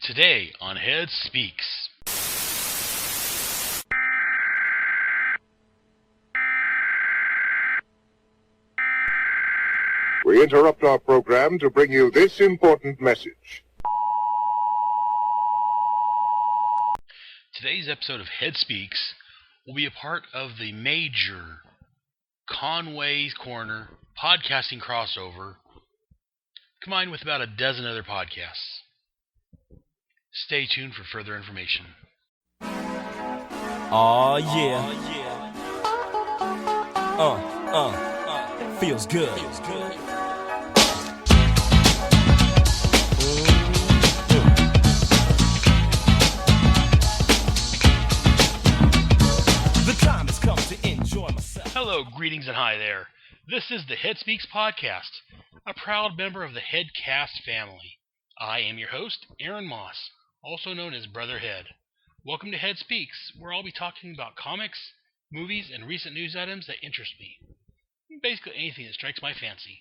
Today on Head Speaks. We interrupt our program to bring you this important message. Today's episode of Head Speaks will be a part of the major Conway Corner Podcasting Crossover, combined with about a dozen other podcasts. Stay tuned for further information. Aw, yeah. Feels good. The time has come to enjoy myself. Hello, greetings and hi there. This is the Head Speaks podcast, a proud member of the Headcast family. I am your host, Aaron Moss, also known as Brother Head. Welcome to Head Speaks, where I'll be talking about comics, movies, and recent news items that interest me. Basically anything that strikes my fancy.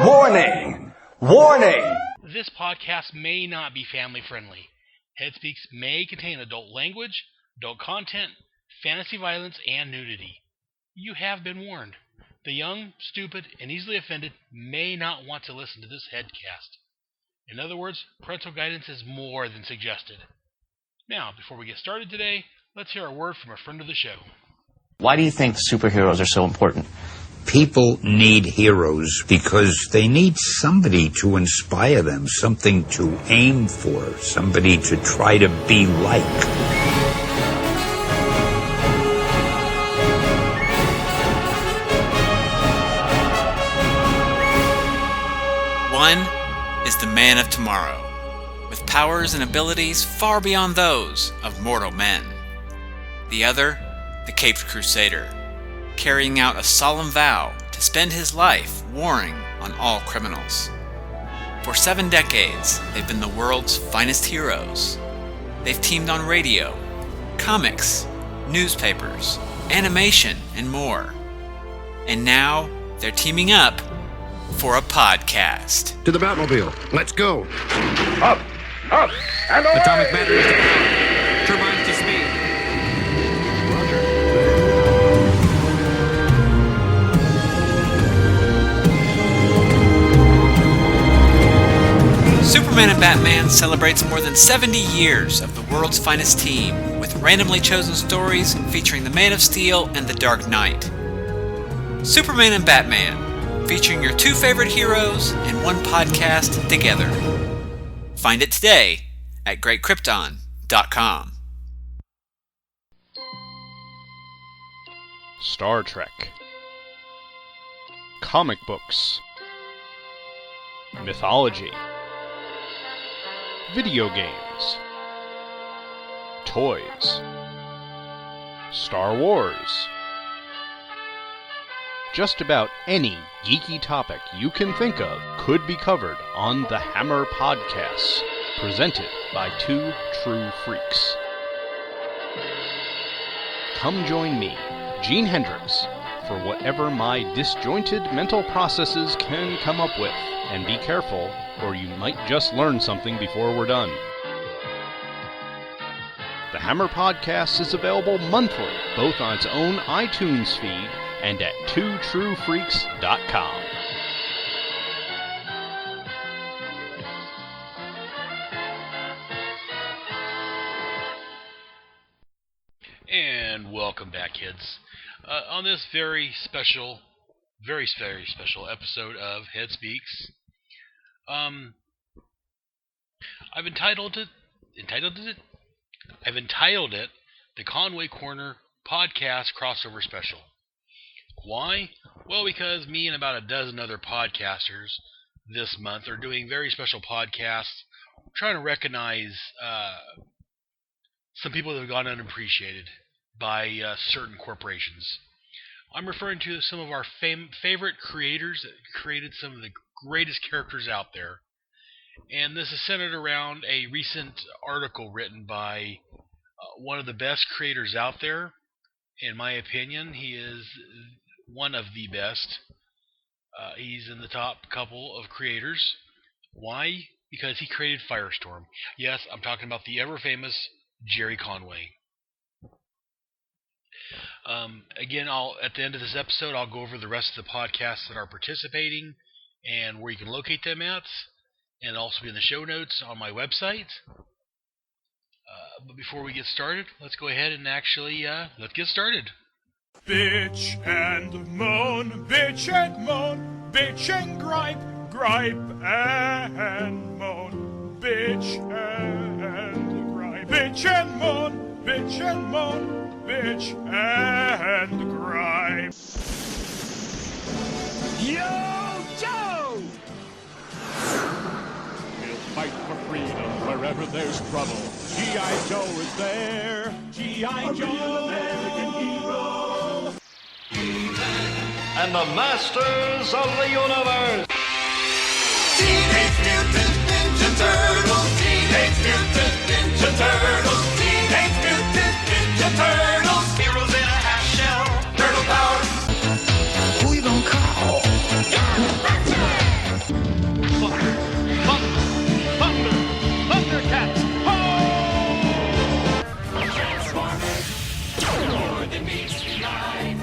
Warning! Warning! This podcast may not be family friendly. Head Speaks may contain adult language, adult content, fantasy violence, and nudity. You have been warned. The young, stupid, and easily offended may not want to listen to this headcast. In other words, parental guidance is more than suggested. Now, before we get started today, let's hear a word from a friend of the show. Why do you think superheroes are so important? People need heroes because they need somebody to inspire them, something to aim for, somebody to try to be like. One is the man of tomorrow, with powers and abilities far beyond those of mortal men. The other, the Caped Crusader, carrying out a solemn vow to spend his life warring on all criminals. For 7 decades, they've been the world's finest heroes. They've teamed on radio, comics, newspapers, animation, and more. And now, they're teaming up for a podcast. To the Batmobile. Let's go. Up, and away! Atomic batteries to power. Turbines to speed. Superman and Batman celebrates more than 70 years of the world's finest team, with randomly chosen stories featuring the Man of Steel and the Dark Knight. Superman and Batman, featuring your 2 favorite heroes in one podcast together. Find it today at greatkrypton.com. Star Trek, comic books, mythology, video games, toys, Star Wars. Just about any geeky topic you can think of could be covered on the Hammer Podcasts, presented by 2 true freaks. Come join me, Gene Hendricks, for whatever my disjointed mental processes can come up with, and be careful, or you might just learn something before we're done. The Hammer Podcast is available monthly, both on its own iTunes feed and at twotruefreaks.com. And welcome back, kids. On this very special episode of Head Speaks, I've entitled it the Conway Corner Podcast Crossover Special. Why? Well, because me and about a dozen other podcasters this month are doing very special podcasts, trying to recognize some people that have gone unappreciated by certain corporations. I'm referring to some of our favorite creators that created some of the greatest characters out there. And this is centered around a recent article written by one of the best creators out there. In my opinion, he is one of the best. He's in the top couple of creators. Why? because he created Firestorm. Yes, I'm talking about the ever-famous Gerry Conway. Again, at the end of this episode, I'll go over the rest of the podcasts that are participating and where you can locate them at, and also be in the show notes on my website. But before we get started, let's go ahead and actually, let's get started. Bitch and moan, bitch and moan, bitch and gripe, gripe and moan, bitch and gripe, bitch and moan, bitch and moan, bitch and gripe. Yo, Joe! We'll fight for freedom wherever there's trouble. G.I. Joe is there. G.I. Joe, American hero. And the masters of the universe. Teenage Mutant Ninja Turtles. Teenage Mutant Ninja Turtles. Teenage Mutant Ninja Turtles. Heroes in a half shell. Turtle power. Who you gonna call? Thundercats. Transformers. More than meets the eye.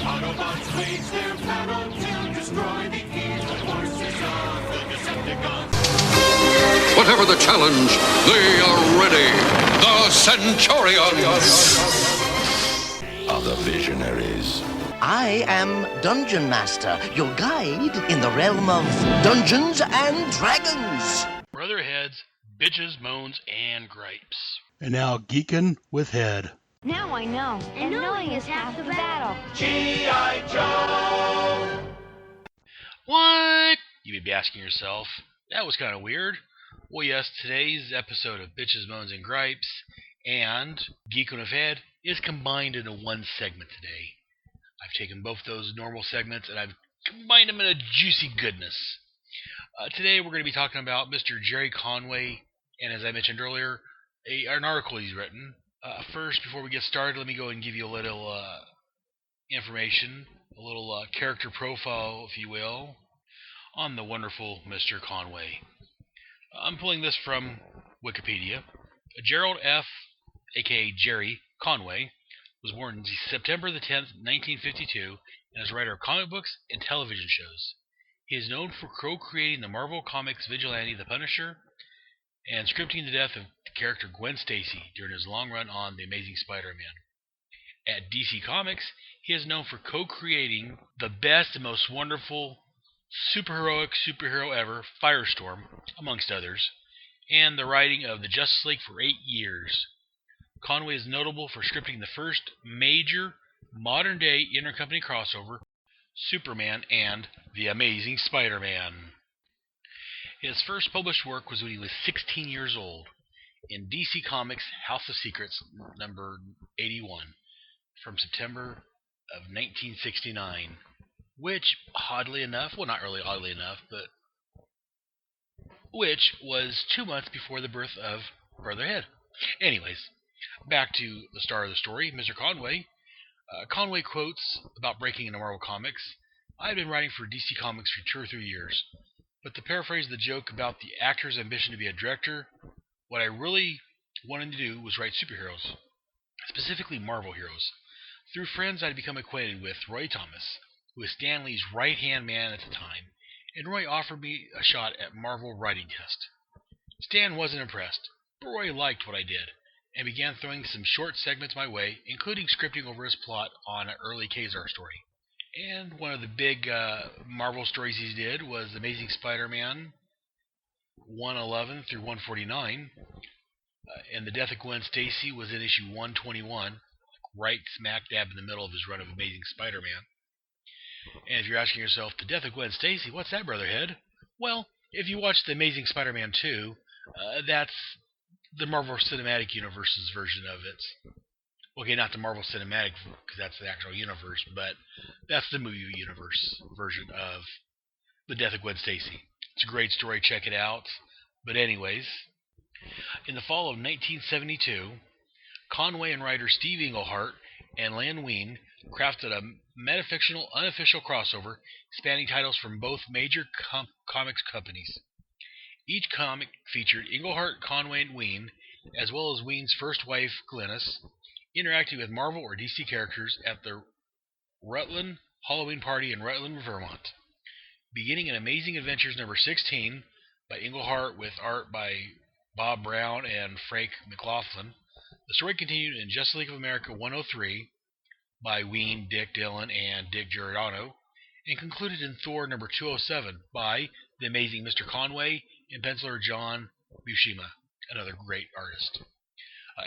Autobots wage their battle to destroy the evil forces of the Decepticons. Whatever the challenge, they are ready. The Centurions are the visionaries. I am Dungeon Master, your guide in the realm of Dungeons and Dragons. Brotherheads, bitches, moans, and gripes. And now Geekin' with Head. Now I know, and knowing is half the battle. G.I. Joe! What? You may be asking yourself, that was kind of weird. Well, yes, today's episode of Bitches, Moans, and Gripes and Geekin' with Head is combined into one segment today. I've taken both those normal segments and I've combined them in a juicy goodness. Today we're going to be talking about Mr. Gerry Conway, and as I mentioned earlier, an article he's written. First, before we get started, let me go and give you a little information, a little character profile, if you will, on the wonderful Mr. Conway. I'm pulling this from Wikipedia. Gerald F., a.k.a. Gerry Conway, was born September the 10th, 1952, and is a writer of comic books and television shows. He is known for co-creating the Marvel Comics vigilante The Punisher and scripting the death of the character Gwen Stacy during his long run on The Amazing Spider-Man. At DC Comics, he is known for co-creating the best and most wonderful superhero ever, Firestorm, amongst others, and the writing of the Justice League for 8 years. Conway is notable for scripting the first major modern-day intercompany crossover, Superman and The Amazing Spider-Man. His first published work was when he was 16 years old in DC Comics' House of Secrets number 81 from September of 1969, which, oddly enough, well, not really oddly enough, but which was 2 months before the birth of Brotherhead. Anyways, back to the star of the story, Mr. Conway. Conway quotes about breaking into Marvel Comics. "I've been writing for DC Comics for 2 or 3 years, but to paraphrase the joke about the actor's ambition to be a director, what I really wanted to do was write superheroes, specifically Marvel heroes. Through friends, I'd become acquainted with Roy Thomas, who was Stan Lee's right-hand man at the time, and Roy offered me a shot at Marvel writing test. Stan wasn't impressed, but Roy liked what I did, and began throwing some short segments my way, including scripting over his plot on an early Kazar story. And one of the big Marvel stories he did was Amazing Spider-Man 111 through 149, and the death of Gwen Stacy was in issue 121, right smack dab in the middle of his run of Amazing Spider-Man. And if you're asking yourself, the death of Gwen Stacy, what's that, Brotherhead? Well, if you watch The Amazing Spider-Man 2, that's the Marvel Cinematic Universe's version of it. Okay, not the Marvel Cinematic, because that's the actual universe, but that's the movie universe version of The Death of Gwen Stacy. It's a great story, check it out. But anyways, in the fall of 1972, Conway and writer Steve Englehart and Len Wein crafted a metafictional, unofficial crossover spanning titles from both major comics companies. Each comic featured Englehart, Conway, and Ween, as well as Ween's first wife, Glynis, interacting with Marvel or DC characters at the Rutland Halloween Party in Rutland, Vermont. Beginning in Amazing Adventures number 16 by Englehart with art by Bob Brown and Frank McLaughlin, the story continued in Justice League of America 103 by Ween, Dick Dillon, and Dick Giordano, and concluded in Thor number 207 by the amazing Mr. Conway and penciler John Buscema, another great artist.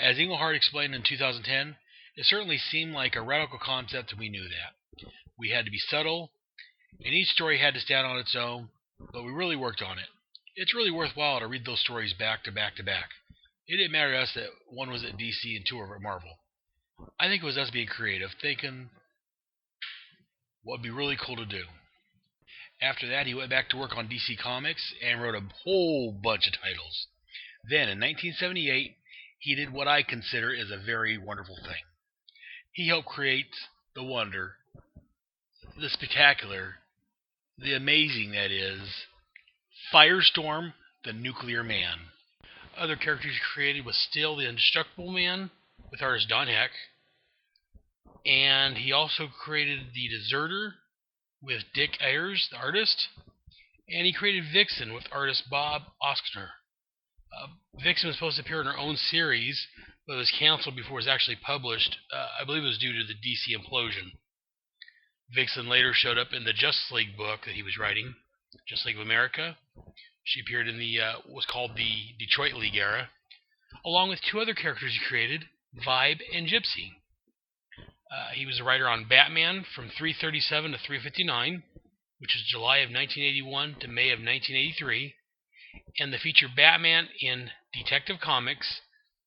As Englehart explained in 2010, it certainly seemed like a radical concept, and we knew that. We had to be subtle, and each story had to stand on its own, but we really worked on it. It's really worthwhile to read those stories back to back to back. It didn't matter to us that one was at DC and two were at Marvel. I think it was us being creative, thinking what would be really cool to do. After that, he went back to work on DC Comics and wrote a whole bunch of titles. Then, in 1978, he did what I consider is a very wonderful thing. He helped create the wonder, the spectacular, the amazing, that is, Firestorm, the Nuclear Man. Other characters he created was still the Indestructible Man with artist Don Heck, and he also created the Deserter with Dick Ayers, the artist, and he created Vixen with artist Bob Oskner. Vixen was supposed to appear in her own series, but it was canceled before it was actually published. I believe it was due to the DC implosion. Vixen later showed up in the Justice League book that he was writing, Justice League of America. She appeared in the was called the Detroit League era, along with two other characters he created, Vibe and Gypsy. He was a writer on Batman from 337 to 359, which is July of 1981 to May of 1983, and the feature Batman in Detective Comics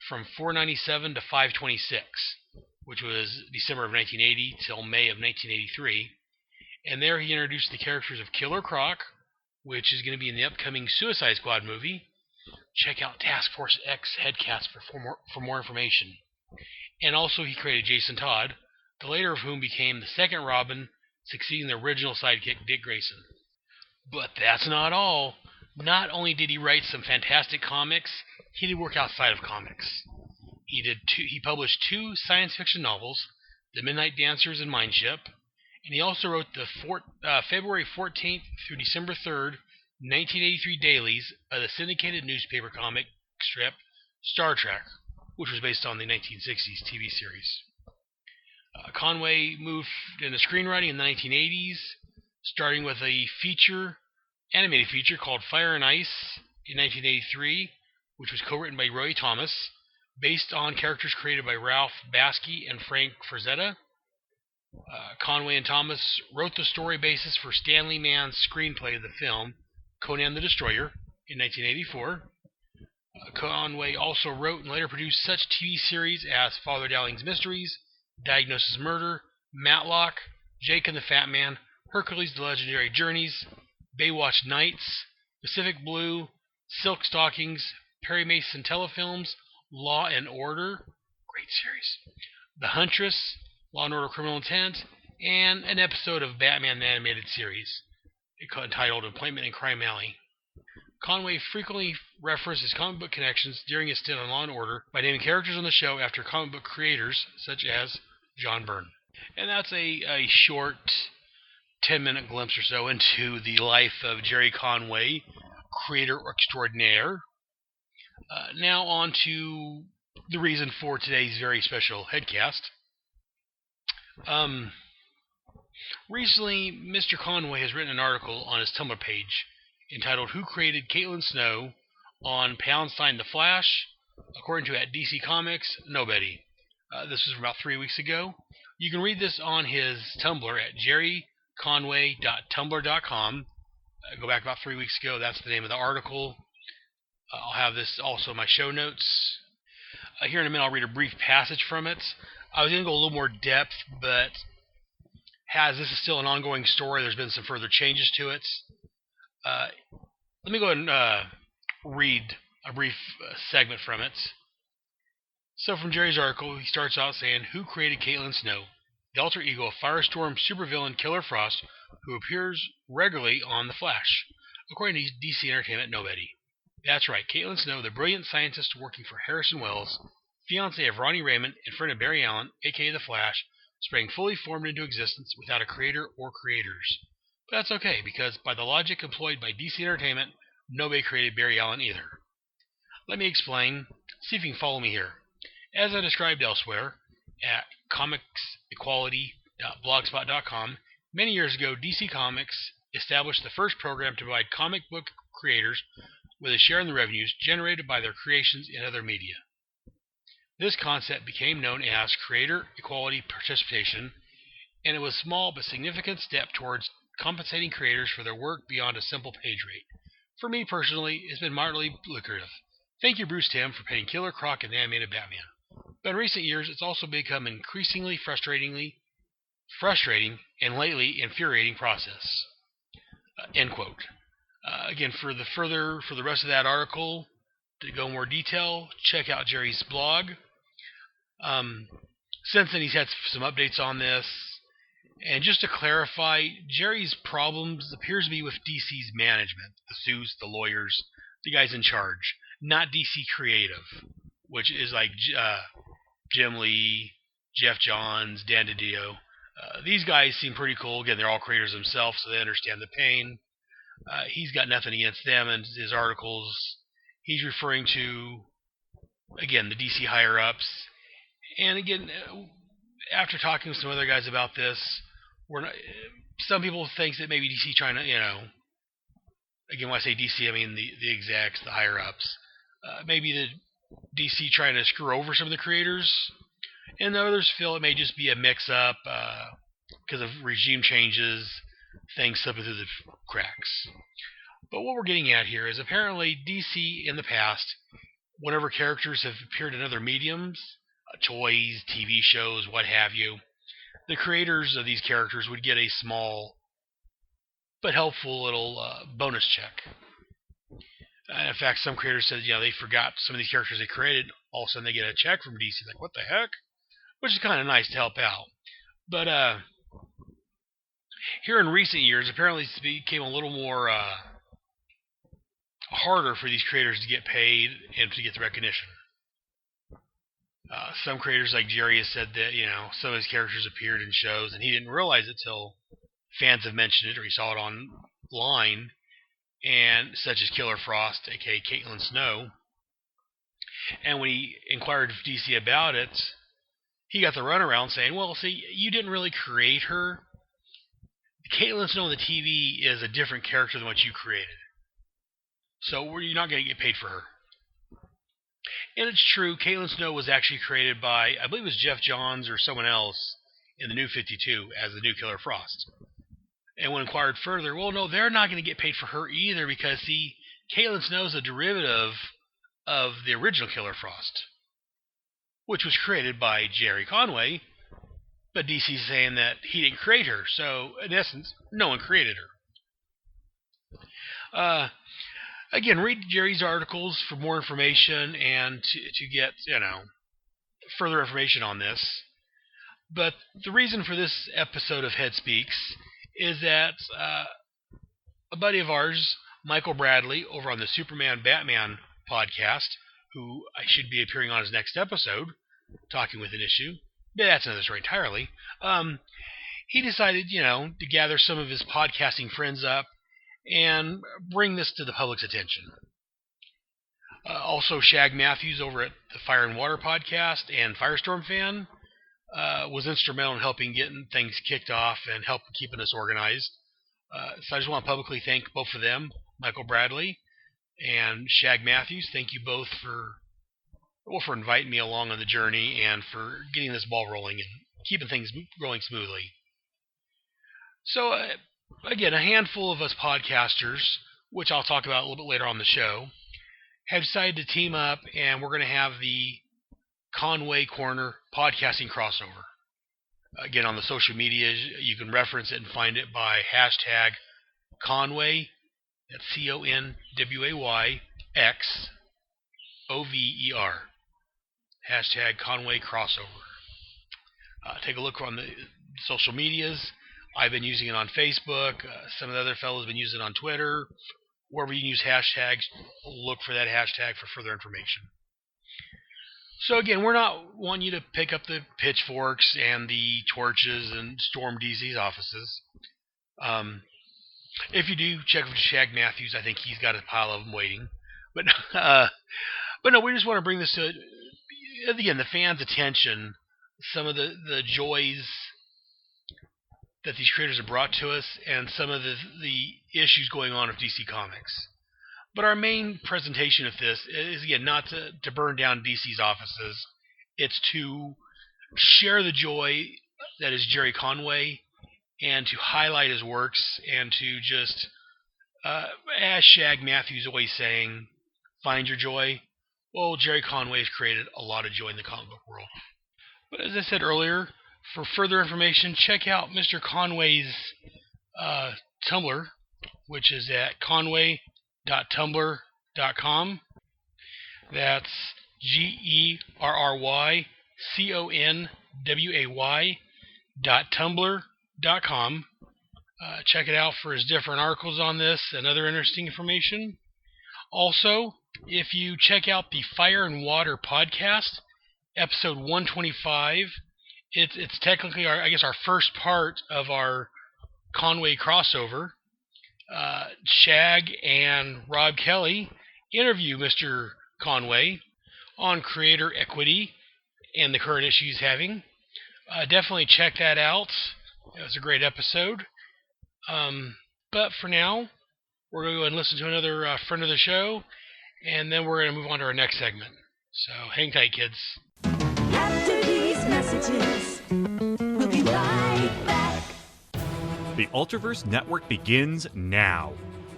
from 497 to 526, which was December of 1980 till May of 1983. And there he introduced the characters of Killer Croc, which is going to be in the upcoming Suicide Squad movie. Check out Task Force X Headcast for more information. And also he created Jason Todd, the later of whom became the second Robin, succeeding the original sidekick Dick Grayson. But that's not all. Not only did he write some fantastic comics, he did work outside of comics. He published two science fiction novels, The Midnight Dancers and Mindship, and he also wrote the February 14th through December 3rd, 1983 dailies of the syndicated newspaper comic strip Star Trek, which was based on the 1960s TV series. Conway moved into screenwriting in the 1980s, starting with a animated feature called Fire and Ice in 1983, which was co-written by Roy Thomas, based on characters created by Ralph Baskey and Frank Frazetta. Conway and Thomas wrote the story basis for Stanley Mann's screenplay of the film Conan the Destroyer in 1984. Conway also wrote and later produced such TV series as Father Dowling's Mysteries, Diagnosis Murder, Matlock, Jake and the Fat Man, Hercules the Legendary Journeys, Baywatch Nights, Pacific Blue, Silk Stockings, Perry Mason Telefilms, Law and Order, great series, The Huntress, Law and Order Criminal Intent, and an episode of Batman the Animated Series entitled Appointment in Crime Alley. Conway frequently referenced his comic book connections during his stint on Law and Order by naming characters on the show after comic book creators such as John Byrne. And that's a short 10-minute glimpse or so into the life of Gerry Conway, creator extraordinaire. Now on to the reason for today's very special headcast. Recently, Mr. Conway has written an article on his Tumblr page entitled Who Created Caitlin Snow on #The Flash. According to at DC Comics, nobody. This was from about 3 weeks ago. You can read this on his Tumblr at jerryconway.tumblr.com. Go back about 3 weeks ago. That's the name of the article. I'll have this also in my show notes. Here in a minute, I'll read a brief passage from it. I was going to go a little more depth, but as this is still an ongoing story, there's been some further changes to it. Let me go ahead and read a brief segment from it. So from Jerry's article, he starts out saying, Who created Caitlin Snow? The alter ego of Firestorm supervillain Killer Frost, who appears regularly on The Flash. According to DC Entertainment, nobody. That's right, Caitlin Snow, the brilliant scientist working for Harrison Wells, fiancée of Ronnie Raymond and friend of Barry Allen, aka The Flash, sprang fully formed into existence without a creator or creators. But that's okay, because by the logic employed by DC Entertainment, nobody created Barry Allen either. Let me explain. See if you can follow me here. As I described elsewhere, at comicsequality.blogspot.com, many years ago, DC Comics established the first program to provide comic book creators with a share in the revenues generated by their creations in other media. This concept became known as Creator Equality Participation, and it was a small but significant step towards compensating creators for their work beyond a simple page rate. For me personally, it's been moderately lucrative. Thank you, Bruce Timm, for painting Killer Croc in the animated Batman. But in recent years, it's also become an increasingly frustrating and lately infuriating process. End quote. Again, for the rest of that article, to go in more detail, check out Gerry's blog. Since then, he's had some updates on this. And just to clarify, Gerry's problems appears to be with DC's management, the suits, the lawyers, the guys in charge, not DC Creative, which is like Jim Lee, Jeff Johns, Dan DiDio. These guys seem pretty cool. Again, they're all creators themselves, so they understand the pain. He's got nothing against them, and his articles, he's referring to, again, the DC higher-ups. And again, after talking with some other guys about this, some people think that maybe DC trying to, again, when I say DC, I mean the execs, the higher-ups. Maybe the DC trying to screw over some of the creators, and the others feel it may just be a mix-up because of regime changes, things slipping through the cracks. But what we're getting at here is apparently DC in the past, whenever characters have appeared in other mediums, toys, TV shows, what have you, the creators of these characters would get a small but helpful little bonus check. In fact, some creators said, they forgot some of these characters they created. All of a sudden, they get a check from DC. Like, what the heck? Which is kind of nice to help out. But here in recent years, apparently it became a little more harder for these creators to get paid and to get the recognition. Some creators like Gerry has said that, some of his characters appeared in shows, and he didn't realize it till fans have mentioned it or he saw it online, and such as Killer Frost, aka Caitlin Snow. And when he inquired of DC about it, he got the runaround saying, well, see, you didn't really create her. Caitlin Snow on the TV is a different character than what you created. So you're not going to get paid for her. And it's true, Caitlin Snow was actually created by, I believe it was Jeff Johns or someone else in the New 52 as the new Killer Frost. And when inquired further, well, no, they're not going to get paid for her either because, see, Caitlin Snow is a derivative of the original Killer Frost, which was created by Gerry Conway, but DC's saying that he didn't create her. So, in essence, no one created her. Again, read Gerry's articles for more information and to get, further information on this. But the reason for this episode of Head Speaks is that a buddy of ours, Michael Bradley, over on the Superman Batman podcast, who I should be appearing on his next episode, talking with an issue, but that's another story entirely, he decided, to gather some of his podcasting friends up and bring this to the public's attention. Also, Shag Matthews over at the Fire and Water podcast and Firestorm fan was instrumental in helping getting things kicked off and help keeping us organized. So I just want to publicly thank both of them, Michael Bradley and Shag Matthews. Thank you both for inviting me along on the journey and for getting this ball rolling and keeping things rolling smoothly. So, again, a handful of us podcasters, which I'll talk about a little bit later on the show, have decided to team up, and we're going to have the Conway Corner Podcasting Crossover. Again, on the social media, you can reference it and find it by hashtag Conway, that's ConwayXOVER. Hashtag Conway Crossover. Take a look on the social medias. I've been using it on Facebook. Some of the other fellows have been using it on Twitter. wherever you use hashtags, look for that hashtag for further information. So again, we're not wanting you to pick up the pitchforks and the torches and storm DC's offices. If you do, check with Shag Matthews. I think he's got a pile of them waiting. But no, we just want to bring this to, again, the fans' attention, some of the joys that these creators have brought to us, and some of the issues going on with DC Comics. But our main presentation of this is, again, not to burn down DC's offices. It's to share the joy that is Gerry Conway, and to highlight his works, and to just, as Shag Matthews always saying, find your joy. Well, Gerry Conway has created a lot of joy in the comic book world. But as I said earlier, for further information, check out Mr. Conway's Tumblr, which is at conway.tumblr.com. That's GerryConway.tumblr.com. Check it out for his different articles on this and other interesting information. Also, if you check out the Fire and Water podcast, episode 125, it's technically our first part of our Conway crossover. Shag and Rob Kelly interview Mr. Conway on creator equity and the current issue he's having. Definitely check that out. It was a great episode. But for now, we're going to go and listen to another friend of the show, and then we're going to move on to our next segment. So hang tight, kids. After these messages, we'll be right back. The Ultraverse Network begins now.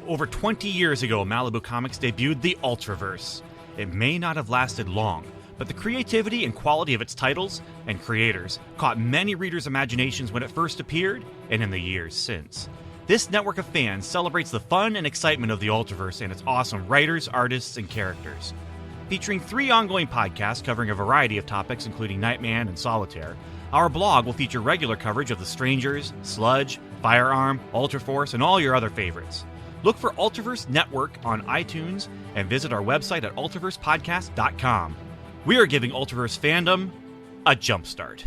Over 20 years ago, Malibu Comics debuted the Ultraverse. It may not have lasted long, but the creativity and quality of its titles and creators caught many readers' imaginations when it first appeared and in the years since. This network of fans celebrates the fun and excitement of the Ultraverse and its awesome writers, artists, and characters. Featuring 3 ongoing podcasts covering a variety of topics including Nightman and Solitaire, our blog will feature regular coverage of The Strangers, Sludge, Firearm, Ultraforce, and all your other favorites. Look for Ultraverse Network on iTunes and visit our website at ultraversepodcast.com. We are giving Ultraverse fandom a jumpstart.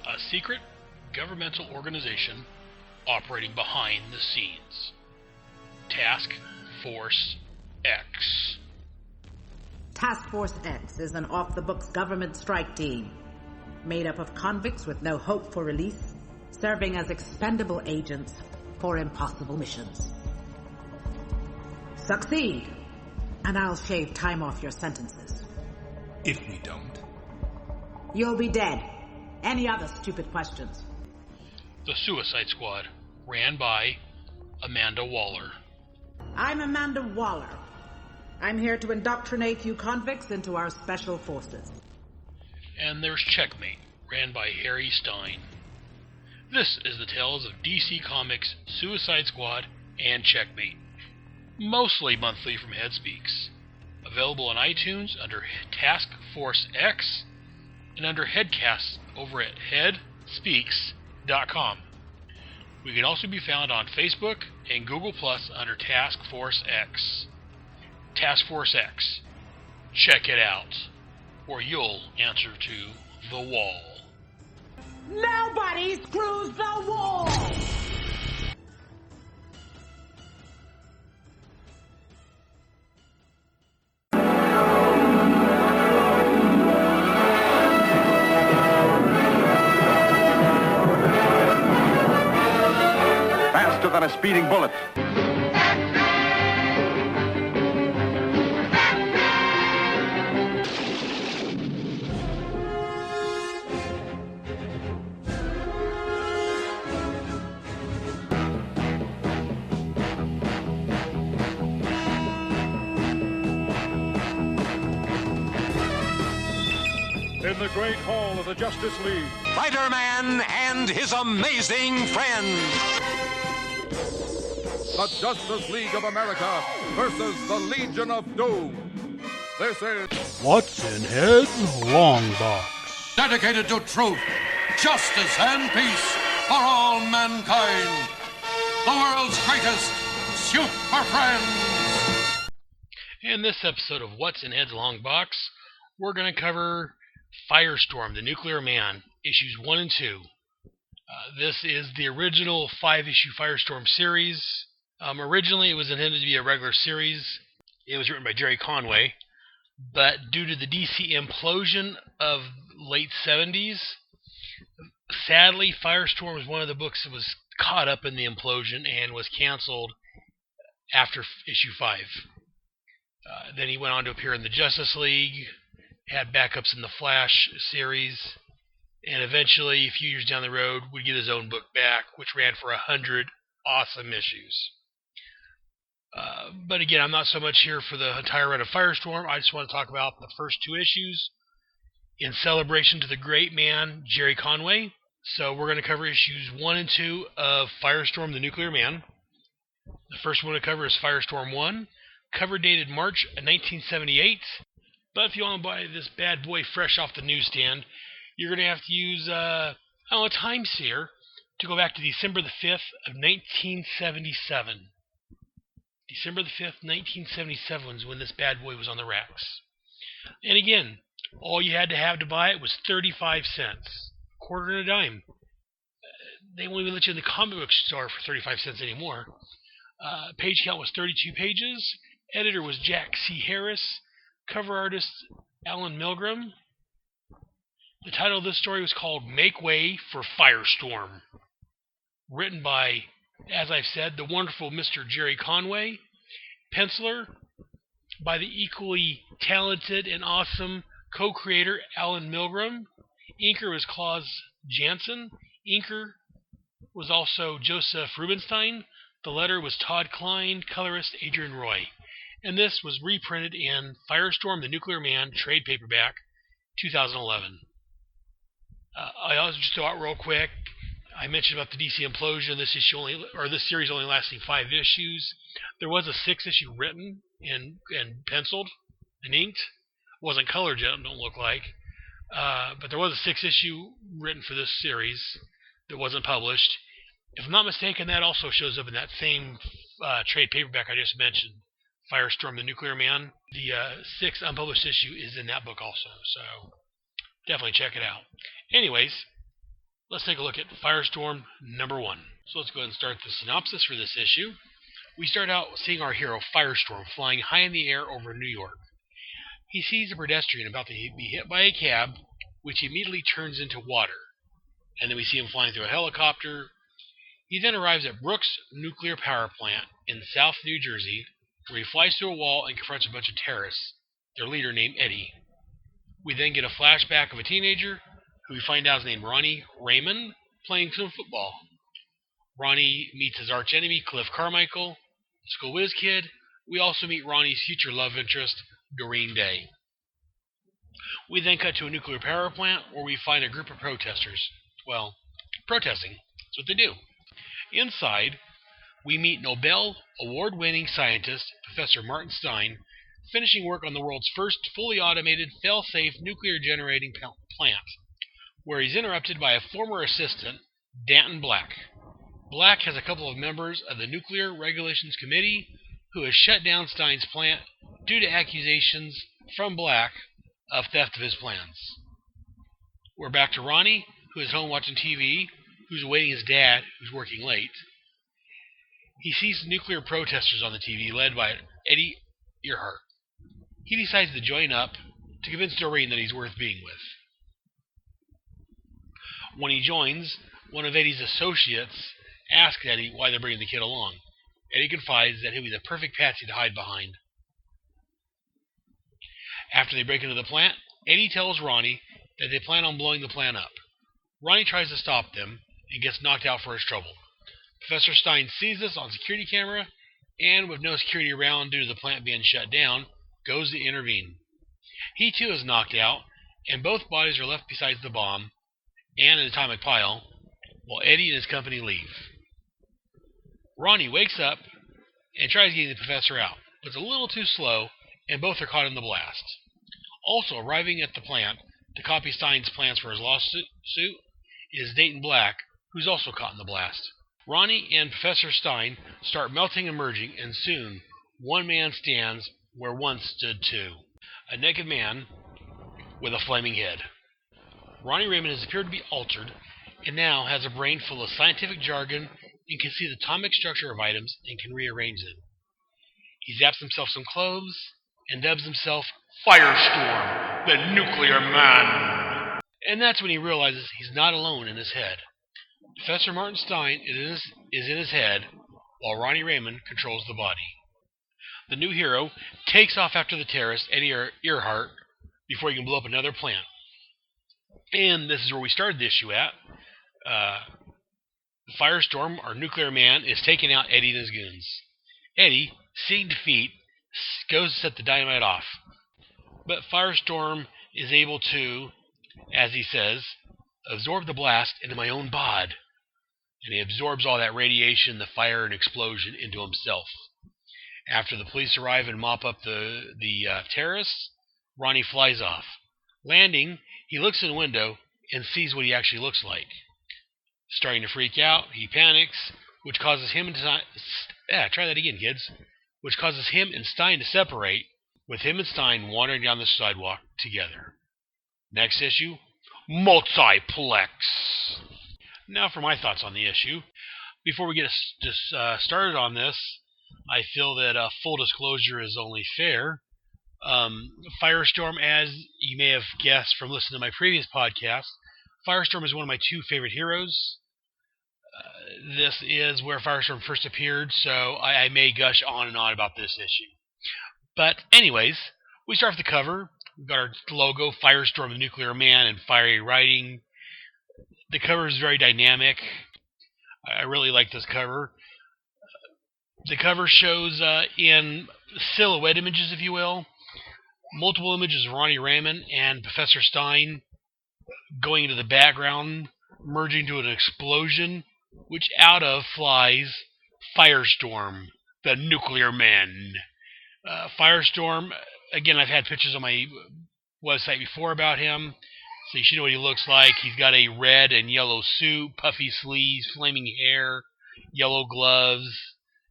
A secret governmental organization operating behind the scenes. Task Force X. Task Force X is an off-the-books government strike team made up of convicts with no hope for release, serving as expendable agents for impossible missions. Succeed, and I'll shave time off your sentences. If we don't, you'll be dead. Any other stupid questions? The Suicide Squad, ran by Amanda Waller. I'm Amanda Waller. I'm here to indoctrinate you convicts into our special forces. And there's Checkmate, ran by Harry Stein. This is the tales of DC Comics, Suicide Squad, and Checkmate. Mostly monthly from Headspeaks. Available on iTunes under Task Force X and under Headcasts over at headspeaks.com. We can also be found on Facebook and Google Plus under Task Force X. Task Force X. Check it out, or you'll answer to the wall. Nobody screws the wall! Faster than a speeding bullet. in the Great Hall of the Justice League. Spider-Man and his amazing friends. The Justice League of America versus the Legion of Doom. This is What's in Head's Long Box? Dedicated to truth, justice, and peace for all mankind. The world's greatest super friends. In this episode of What's in Head's Long Box, we're going to cover Firestorm, the Nuclear Man, issues 1 and 2. This is the original 5-issue Firestorm series. Originally, it was intended to be a regular series. It was written by Gerry Conway, but due to the DC implosion of late 70s, sadly, Firestorm was one of the books that was caught up in the implosion and was canceled after issue 5. Then he went on to appear in the Justice League, had backups in the Flash series, and eventually, a few years down the road, would get his own book back, which ran for 100 awesome issues. But again, I'm not so much here for the entire run of Firestorm. I just want to talk about the first 2 issues in celebration to the great man, Gerry Conway. So we're going to cover issues 1 and 2 of Firestorm, the Nuclear Man. The first one to cover is Firestorm 1, cover dated March 1978. But if you want to buy this bad boy fresh off the newsstand, you're going to have to use a time seer to go back to December the 5th of 1977. December the 5th, 1977 was when this bad boy was on the racks. And again, all you had to have to buy it was 35 cents. Quarter and a dime. They won't even let you in the comic book store for 35 cents anymore. Page count was 32 pages. Editor was Jack C. Harris. Cover artist Alan Milgram. The title of this story was called Make Way for Firestorm. Written by, as I've said, the wonderful Mr. Gerry Conway. Penciler by the equally talented and awesome co-creator Alan Milgram. Inker was Klaus Janson. Inker was also Joseph Rubinstein. The letter was Todd Klein. Colorist Adrian Roy. And this was reprinted in Firestorm, the Nuclear Man, trade paperback, 2011. I also just throw out real quick, I mentioned about the DC implosion. This series only lasting 5 issues. There was a 6th-issue written and penciled and inked. It wasn't colored yet, don't look like. But there was a 6th issue written for this series that wasn't published. If I'm not mistaken, that also shows up in that same trade paperback I just mentioned, Firestorm, the Nuclear Man. The 6th unpublished issue is in that book also, so definitely check it out. Anyways, let's take a look at Firestorm number 1. So let's go ahead and start the synopsis for this issue. We start out seeing our hero, Firestorm, flying high in the air over New York. He sees a pedestrian about to be hit by a cab, which immediately turns into water. And then we see him flying through a helicopter. He then arrives at Brooks Nuclear Power Plant in South New Jersey, where he flies through a wall and confronts a bunch of terrorists, their leader named Eddie. We then get a flashback of a teenager, who we find out is named Ronnie Raymond, playing some football. Ronnie meets his archenemy, Cliff Carmichael, school whiz kid. We also meet Ronnie's future love interest, Doreen Day. We then cut to a nuclear power plant, where we find a group of protesters. Well, protesting. That's what they do. Inside, we meet Nobel award-winning scientist, Professor Martin Stein, finishing work on the world's first fully automated, fail-safe nuclear generating plant, where he's interrupted by a former assistant, Danton Black. Black has a couple of members of the Nuclear Regulations Committee who has shut down Stein's plant due to accusations from Black of theft of his plans. We're back to Ronnie, who is home watching TV, who's awaiting his dad, who's working late. He sees nuclear protesters on the TV led by Eddie Earhart. He decides to join up to convince Doreen that he's worth being with. When he joins, one of Eddie's associates asks Eddie why they're bringing the kid along. Eddie confides that he'll be the perfect patsy to hide behind. After they break into the plant, Eddie tells Ronnie that they plan on blowing the plant up. Ronnie tries to stop them and gets knocked out for his trouble. Professor Stein sees this on security camera and, with no security around due to the plant being shut down, goes to intervene. He too is knocked out and both bodies are left beside the bomb and an atomic pile, while Eddie and his company leave. Ronnie wakes up and tries getting the professor out, but it's a little too slow, and both are caught in the blast. Also arriving at the plant to copy Stein's plans for his lawsuit is Dayton Black, who's also caught in the blast. Ronnie and Professor Stein start melting and merging, and soon one man stands where once stood two. A naked man with a flaming head. Ronnie Raymond has appeared to be altered, and now has a brain full of scientific jargon and can see the atomic structure of items and can rearrange them. He zaps himself some clothes and dubs himself Firestorm, the Nuclear Man. And that's when he realizes he's not alone in his head. Professor Martin Stein is in his head, while Ronnie Raymond controls the body. The new hero takes off after the terrorist Eddie Earhart before he can blow up another plant. And this is where we started the issue at. Firestorm, our nuclear man, is taking out Eddie and his goons. Eddie, seeing defeat, goes to set the dynamite off. But Firestorm is able to, as he says, absorb the blast into my own bod. And he absorbs all that radiation, the fire, and explosion into himself. After the police arrive and mop up the terrorists, Ronnie flies off. Landing, he looks in the window and sees what he actually looks like. Starting to freak out, he panics, which causes him and which causes him and Stein to separate, with him and Stein wandering down the sidewalk together. Next issue, Multiplex. Now for my thoughts on the issue. Before we get started on this, I feel that full disclosure is only fair. Firestorm, as you may have guessed from listening to my previous podcast, Firestorm is one of my two favorite heroes. This is where Firestorm first appeared, so I may gush on and on about this issue. But anyways, we start with the cover. We've got our logo, Firestorm, the Nuclear Man, and fiery writing. The cover is very dynamic. I really like this cover. The cover shows in silhouette images, if you will, multiple images of Ronnie Raymond and Professor Stein going into the background, merging to an explosion, which out of flies Firestorm, the Nuclear Man. Firestorm, again, I've had pictures on my website before about him, so you should know what he looks like. He's got a red and yellow suit, puffy sleeves, flaming hair, yellow gloves.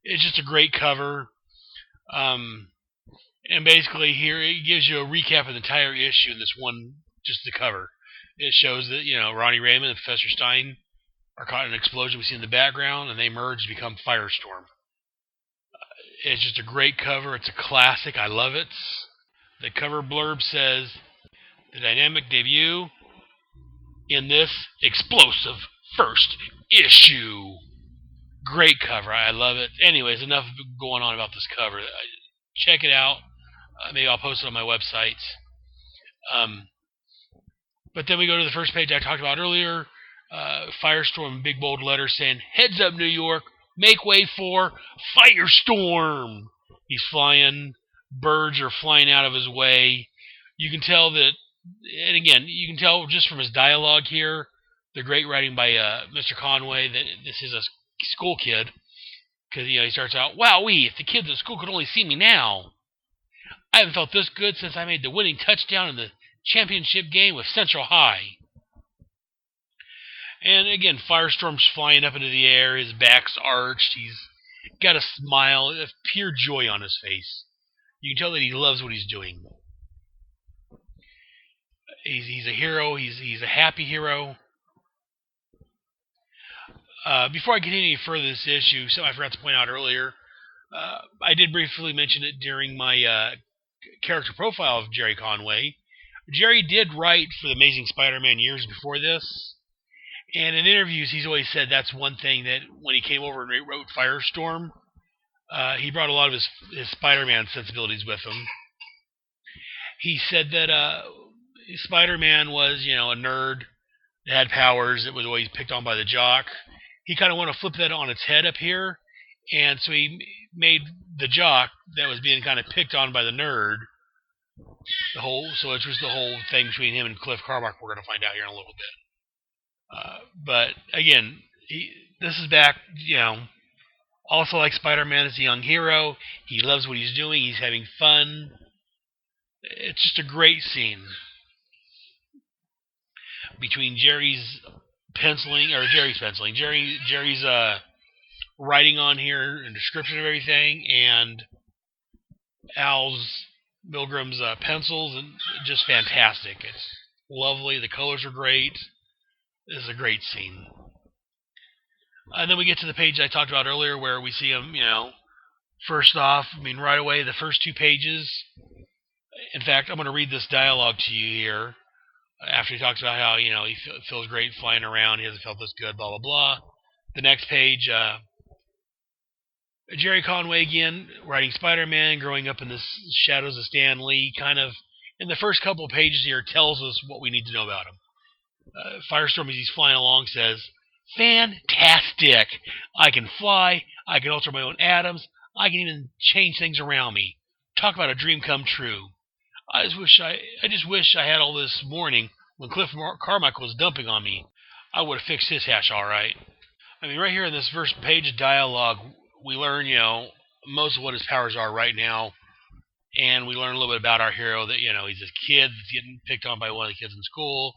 It's just a great cover. And basically here it gives you a recap of the entire issue in this one, just the cover. It shows that, Ronnie Raymond and Professor Stein are caught in an explosion we see in the background, and they merge to become Firestorm. It's just a great cover. It's a classic. I love it. The cover blurb says, the dynamic debut in this explosive first issue. Great cover. I love it. Anyways, enough going on about this cover. Check it out. Maybe I'll post it on my website. But then we go to the first page I talked about earlier. Firestorm in big bold letters saying, "Heads up, New York. Make way for Firestorm." He's flying. Birds are flying out of his way. You can tell that, and again, you can tell just from his dialogue here, the great writing by Mr. Conway, that this is a school kid. Because, he starts out, "Wowee, if the kids at school could only see me now. I haven't felt this good since I made the winning touchdown in the championship game with Central High." And again, Firestorm's flying up into the air. His back's arched. He's got a smile of pure joy on his face. You can tell that he loves what he's doing. He's a hero. He's a happy hero. Before I continue any further this issue, something I forgot to point out earlier, I did briefly mention it during my character profile of Gerry Conway. Gerry did write for The Amazing Spider-Man years before this, and in interviews he's always said that's one thing that when he came over and wrote Firestorm, he brought a lot of his Spider-Man sensibilities with him. He said that Spider-Man was, a nerd that had powers that was always picked on by the jock. He kind of wanted to flip that on its head up here, and so he made the jock that was being kind of picked on by the nerd It was the whole thing between him and Cliff Carmichael. We're going to find out here in a little bit. But again, this is back, also like Spider-Man as a young hero. He loves what he's doing. He's having fun. It's just a great scene between Jerry's writing on here and description of everything, and Al's Milgram's pencils, and just fantastic. It's lovely. The colors are great. This is a great scene. And then we get to the page I talked about earlier where we see him, first off, right away, the first 2 pages. In fact, I'm going to read this dialogue to you here after he talks about how, he feels great flying around. He hasn't felt this good, blah, blah, blah. The next page, Gerry Conway again, writing Spider-Man, growing up in the shadows of Stan Lee, kind of, in the first couple of pages here, tells us what we need to know about him. Firestorm, as he's flying along, says, "Fantastic! I can fly, I can alter my own atoms, I can even change things around me. Talk about a dream come true. I just wish I had all this morning when Cliff Carmichael was dumping on me. I would have fixed his hash all right." Right here in this first page of dialogue, we learn, most of what his powers are right now, and we learn a little bit about our hero, that, he's this kid that's getting picked on by one of the kids in school.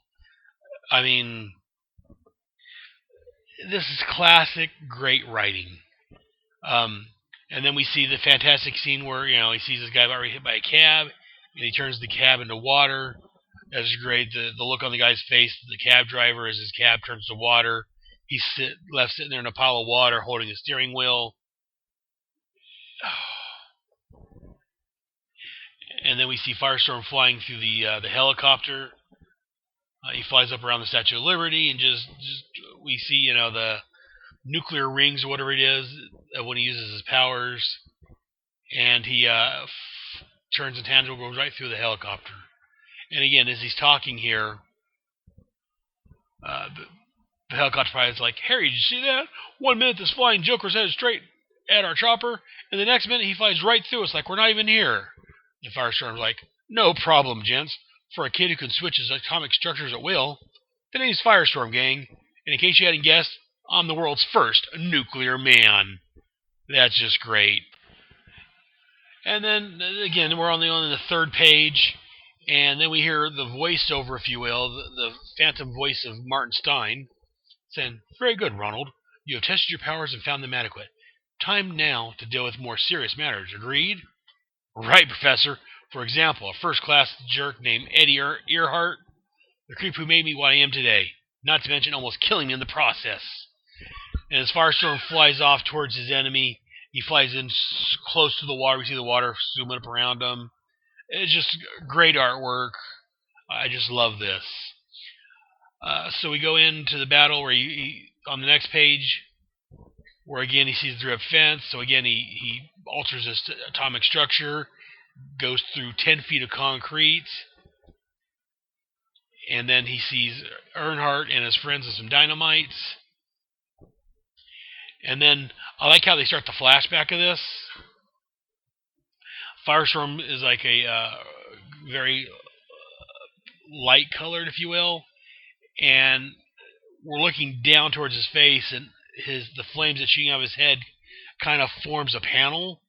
This is classic, great writing. And then we see the fantastic scene where, he sees this guy about ready to hit by a cab, and he turns the cab into water. That's great. The look on the guy's face, the cab driver, as his cab turns to water. He's left sitting there in a pile of water holding a steering wheel. And then we see Firestorm flying through the helicopter. He flies up around the Statue of Liberty, and just we see, the nuclear rings, or whatever it is, when he uses his powers. And he turns intangible, goes right through the helicopter. And again, as he's talking here, the helicopter pilot's like, "Harry, did you see that? 1 minute this flying joker's headed straight at our chopper, and the next minute he flies right through us like we're not even here." And Firestorm's like, "No problem, gents. For a kid who can switch his atomic structures at will, the name's Firestorm, gang. And in case you hadn't guessed, I'm the world's first nuclear man." That's just great. And then, again, we're only on the 3rd page, and then we hear the voiceover, if you will, the phantom voice of Martin Stein, saying, "Very good, Ronald. You have tested your powers and found them adequate. Time now to deal with more serious matters. Agreed?" "Right, Professor. For example, a first-class jerk named Eddie Earhart, the creep who made me what I am today, not to mention almost killing me in the process." And as Firestorm flies off towards his enemy, he flies in close to the water. We see the water zooming up around him. It's just great artwork. I just love this. So we go into the battle where on the next page, where again he sees the rib fence. So again he alters his atomic structure, goes through 10 feet of concrete, and then he sees Earnhardt and his friends with some dynamites. And then I like how they start the flashback of this. Firestorm is like a very light colored, if you will, and we're looking down towards his face, and the flames that shooting out of his head kind of forms a panel.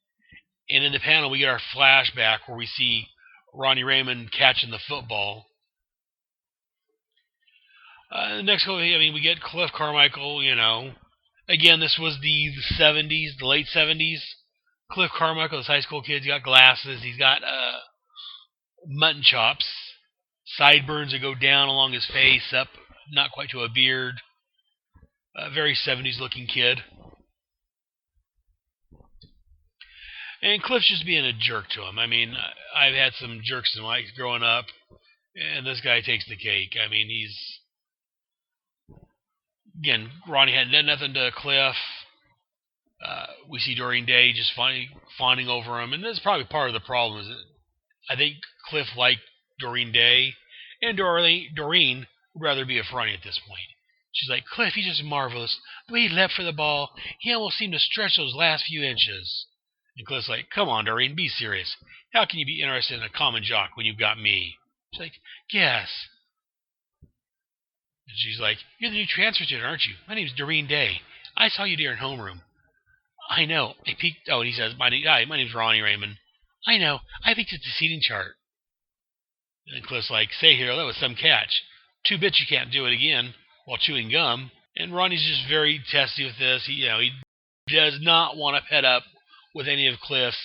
And in the panel, we get our flashback where we see Ronnie Raymond catching the football. The next, we get Cliff Carmichael, Again, this was the 70s, the late 70s. Cliff Carmichael, this high school kid, he's got glasses. He's got mutton chops, sideburns that go down along his face, up not quite to a beard. A very 70s looking kid. And Cliff's just being a jerk to him. I've had some jerks in my life growing up, and this guy takes the cake. Again, Ronnie hadn't done nothing to Cliff. We see Doreen Day just fawning over him, and that's probably part of the problem. Is that I think Cliff liked Doreen Day, and Doreen would rather be with Ronnie at this point. She's like, "Cliff, he's just marvelous. The way he leapt for the ball, he almost seemed to stretch those last few inches." And Cliff's like, come on, Doreen, be serious. How can you be interested in a common jock when you've got me? She's like, yes. And she's like, you're the new transfer student, aren't you? My name's Doreen Day. I saw you there in homeroom. I know. I peeked. Oh, and he says, my name's Ronnie Raymond. I know. I peeked at the seating chart. And Cliff's like, say, hero, that was some catch. 2 bits you can't do it again while chewing gum. And Ronnie's just very testy with this. He does not want to pet up with any of Cliff's.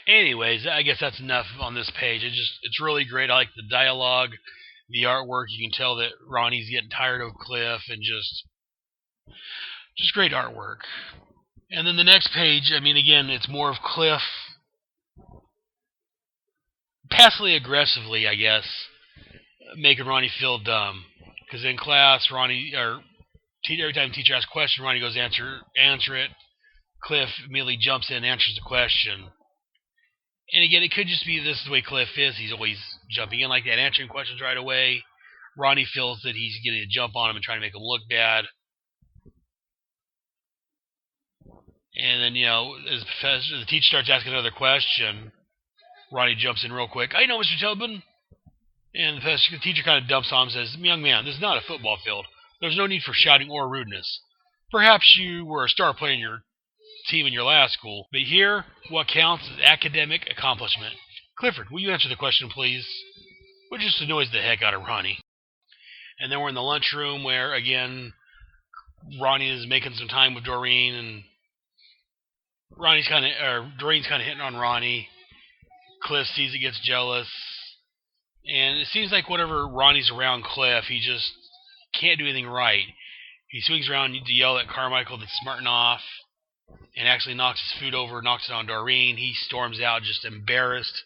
Anyways, I guess that's enough on this page. It's really great. I like the dialogue, the artwork. You can tell that Ronnie's getting tired of Cliff, and just great artwork. And then the next page, I mean, again, it's more of Cliff passively aggressively, I guess, making Ronnie feel dumb. Because in class, every time the teacher asks a question, Ronnie goes answer it. Cliff immediately jumps in and answers the question. And again, it could just be this is the way Cliff is. He's always jumping in like that, answering questions right away. Ronnie feels that he's getting a jump on him and trying to make him look bad. And then, as the teacher starts asking another question, Ronnie jumps in real quick. I know, Mr. Tobin. And the teacher kind of dumps on him and says, young man, this is not a football field. There's no need for shouting or rudeness. Perhaps you were a star player in your team in your last school, but here, what counts is academic accomplishment. Clifford, will you answer the question, please? Which just annoys the heck out of Ronnie. And then we're in the lunchroom where, again, Ronnie is making some time with Doreen, and Doreen's kind of hitting on Ronnie. Cliff sees it, gets jealous. And it seems like whenever Ronnie's around Cliff, he just can't do anything right. He swings around to yell at Carmichael that's smarting off, and actually knocks his food over, knocks it on Doreen. He storms out just embarrassed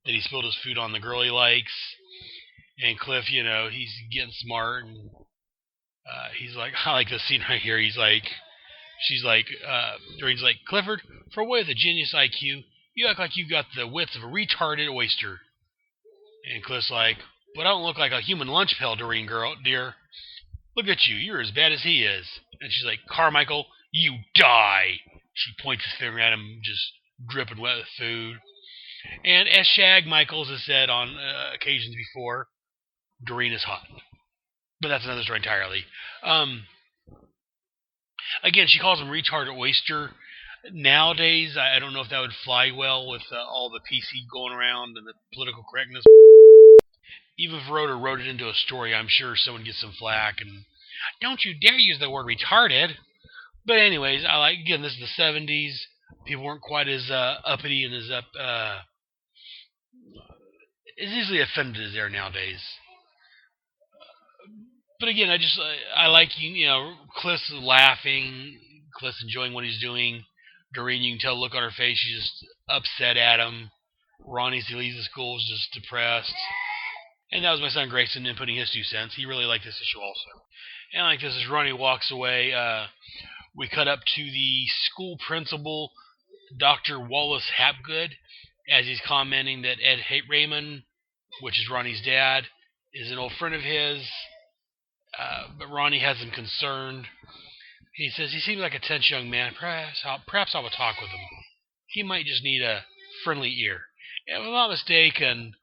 that he spilled his food on the girl he likes. And Cliff, he's getting smart, and he's like, I like this scene right here. Doreen's like, Clifford, for a boy with a genius IQ, you act like you've got the wits of a retarded oyster. And Cliff's like, but I don't look like a human lunch pail, Doreen girl, dear. Look at you, you're as bad as he is. And she's like, Carmichael, you die. She points his finger at him, just dripping wet with food. And as Shag Michaels has said on occasions before, Doreen is hot. But that's another story entirely. Again, she calls him retarded oyster. Nowadays, I don't know if that would fly well with all the PC going around and the political correctness. Even if Rhoda wrote it into a story, I'm sure someone gets some flack. And don't you dare use the word retarded. But anyways, again, this is the 70s. People weren't quite as uppity and as easily offended as they are nowadays. But again, I like, Cliff's laughing. Cliff's enjoying what he's doing. Doreen, you can tell the look on her face. She's just upset at him. Ronnie, as he leaves the school, is just depressed. And that was my son Grayson inputting his 2 cents. He really liked this issue also. And like this, as Ronnie walks away, we cut up to the school principal, Dr. Wallace Hapgood, as he's commenting that Ed Raymond, which is Ronnie's dad, is an old friend of his. But Ronnie has him concerned. He says he seems like a tense young man. Perhaps I will talk with him. He might just need a friendly ear. And if I'm not mistaken,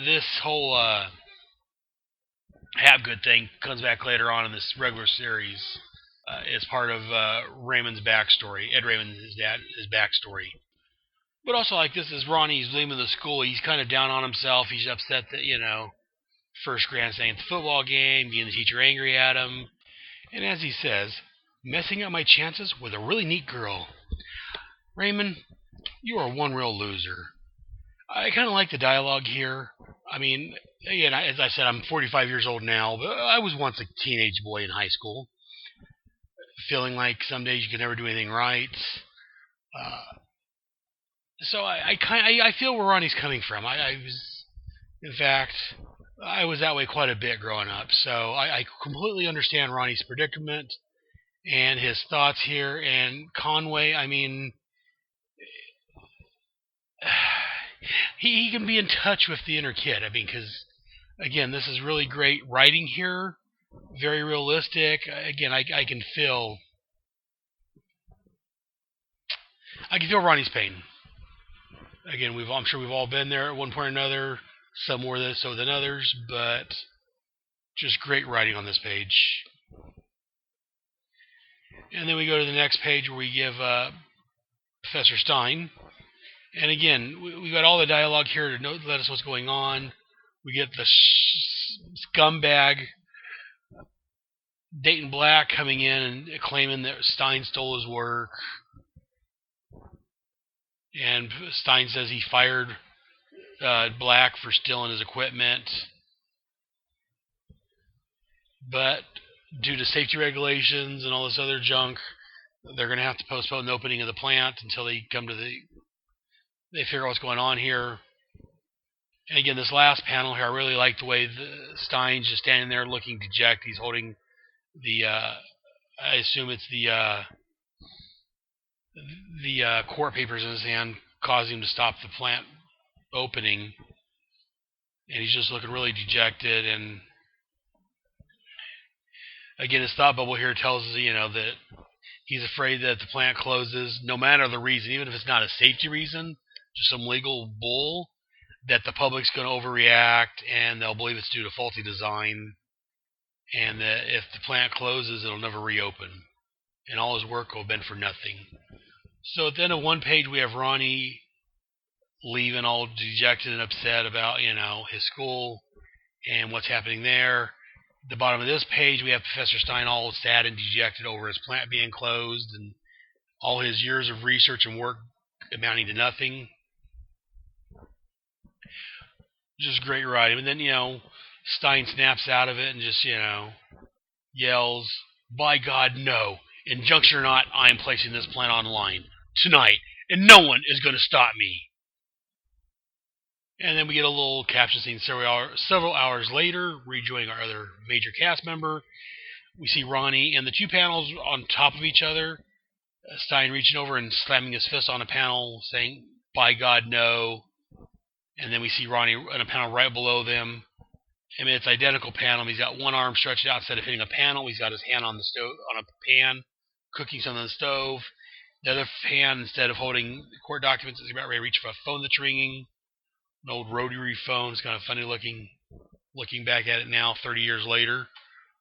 this whole Hapgood thing comes back later on in this regular series. It's part of Raymond's backstory. Ed Raymond, his dad, his backstory. But also, like this, is Ronnie's leaving the school. He's kind of down on himself. He's upset that, first grandstand at the football game, getting the teacher angry at him. And as he says, messing up my chances with a really neat girl. Raymond, you are one real loser. I kind of like the dialogue here. I mean, again, as I said, I'm 45 years old now, but I was once a teenage boy in high school, feeling like some days you can never do anything right. So I feel where Ronnie's coming from. In fact, I was that way quite a bit growing up, so I completely understand Ronnie's predicament and his thoughts here. And Conway, I mean, he can be in touch with the inner kid. I mean, because, again, this is really great writing here, very realistic. Again, I can feel I can feel Ronnie's pain. Again, I'm sure we've all been there at one point or another. Some more so than others, but just great writing on this page. And then we go to the next page where we give Professor Stein. And again, we got all the dialogue here to let us what's going on. We get the scumbag Dayton Black coming in and claiming that Stein stole his work. And Stein says he fired Black for stealing his equipment. But due to safety regulations and all this other junk, they're going to have to postpone the opening of the plant until they they figure out what's going on here. And again, this last panel here, I really like the way Stein's just standing there looking dejected. He's holding I assume it's the court papers in his hand, causing him to stop the plant opening. And he's just looking really dejected. And again, his thought bubble here tells us, that he's afraid that the plant closes, no matter the reason, even if it's not a safety reason, just some legal bull, that the public's going to overreact and they'll believe it's due to faulty design, and that if the plant closes, it'll never reopen, and all his work will have been for nothing. So at the end of one page, we have Ronnie leaving all dejected and upset about, his school and what's happening there. At the bottom of this page, we have Professor Stein all sad and dejected over his plant being closed and all his years of research and work amounting to nothing. Just great writing. And then, Stein snaps out of it and just, yells, "By God, no. Injunction or not, I am placing this plant online tonight, and no one is going to stop me." And then we get a little caption scene several hours later, rejoining our other major cast member. We see Ronnie and the two panels on top of each other. Stein reaching over and slamming his fist on a panel, saying, "By God, no." And then we see Ronnie on a panel right below them. I mean, it's identical panel. He's got one arm stretched out instead of hitting a panel. He's got his hand on the stove, on a pan, cooking something on the stove. The other hand, instead of holding court documents, is about ready to reach for a phone that's ringing. An old rotary phone. It's kind of funny looking back at it now, 30 years later.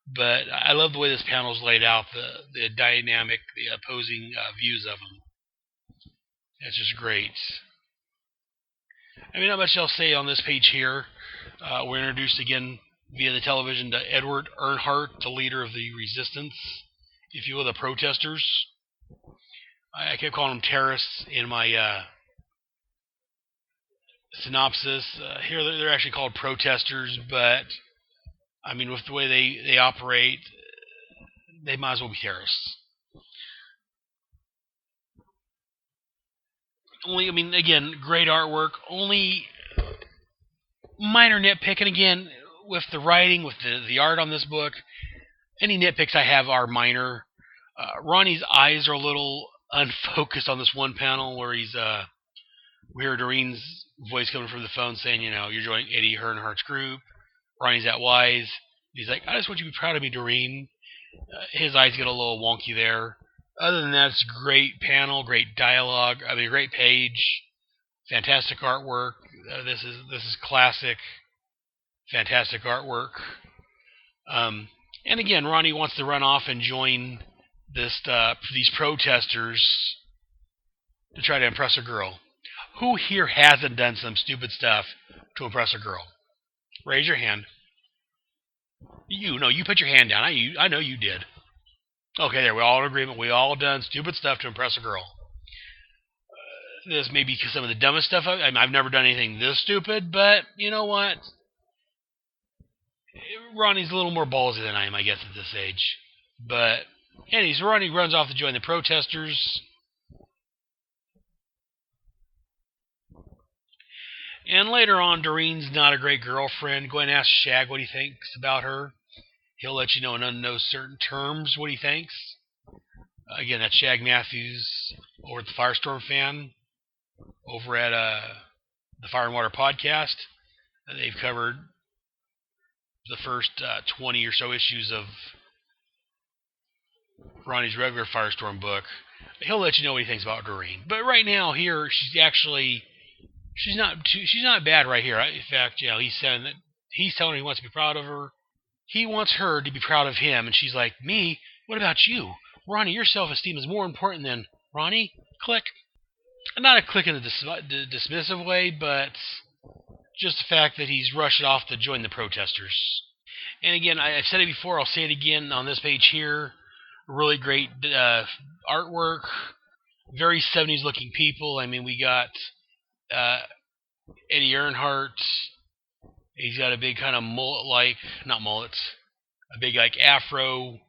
But I love the way this panel is laid out, the dynamic, the opposing views of them. It's just great. I mean, not much else to say on this page here. We're introduced again via the television to Edward Earnhardt, the leader of the resistance, if you will, the protesters. I kept calling them terrorists in my synopsis. Here they're actually called protesters, but I mean, with the way they operate, they might as well be terrorists. Again, great artwork. Only minor nitpick, and again, with the writing, with the art on this book, any nitpicks I have are minor. Ronnie's eyes are a little unfocused on this one panel where we hear Doreen's voice coming from the phone saying, you're joining Eddie Earnhardt's group. Ronnie's at Wise. He's like, "I just want you to be proud of me, Doreen." His eyes get a little wonky there. Other than that, it's a great panel, great dialogue. Great page, fantastic artwork. This is classic, fantastic artwork. And again, Ronnie wants to run off and join these protesters to try to impress a girl. Who here hasn't done some stupid stuff to impress a girl? Raise your hand. You put your hand down. I know you did. Okay, there, we're all in agreement. We all done stupid stuff to impress a girl. This may be some of the dumbest stuff. I've never done anything this stupid, but you know what? Ronnie's a little more ballsy than I am, I guess, at this age. But anyways, Ronnie runs off to join the protesters. And later on, Doreen's not a great girlfriend. Go and ask Shag what he thinks about her. He'll let you know in uncertain terms what he thinks. Again, that's Shag Matthews over at the Firestorm fan over at the Fire and Water Podcast. They've covered the first 20 or so issues of Ronnie's regular Firestorm book. he'll let you know what he thinks about Doreen. But right now, here, she's not bad right here. In fact, he's saying that he's telling her he wants to be proud of her. He wants her to be proud of him, and she's like, me? What about you? Ronnie, your self-esteem is more important than Ronnie. Click. Not a click in a dismissive way, but just the fact that he's rushed off to join the protesters. And again, I've said it before, I'll say it again on this page here. Really great artwork. Very 70s looking people. I mean, we got Eddie Earnhardt. He's got a big kind of mullet, not mullets, a big afro,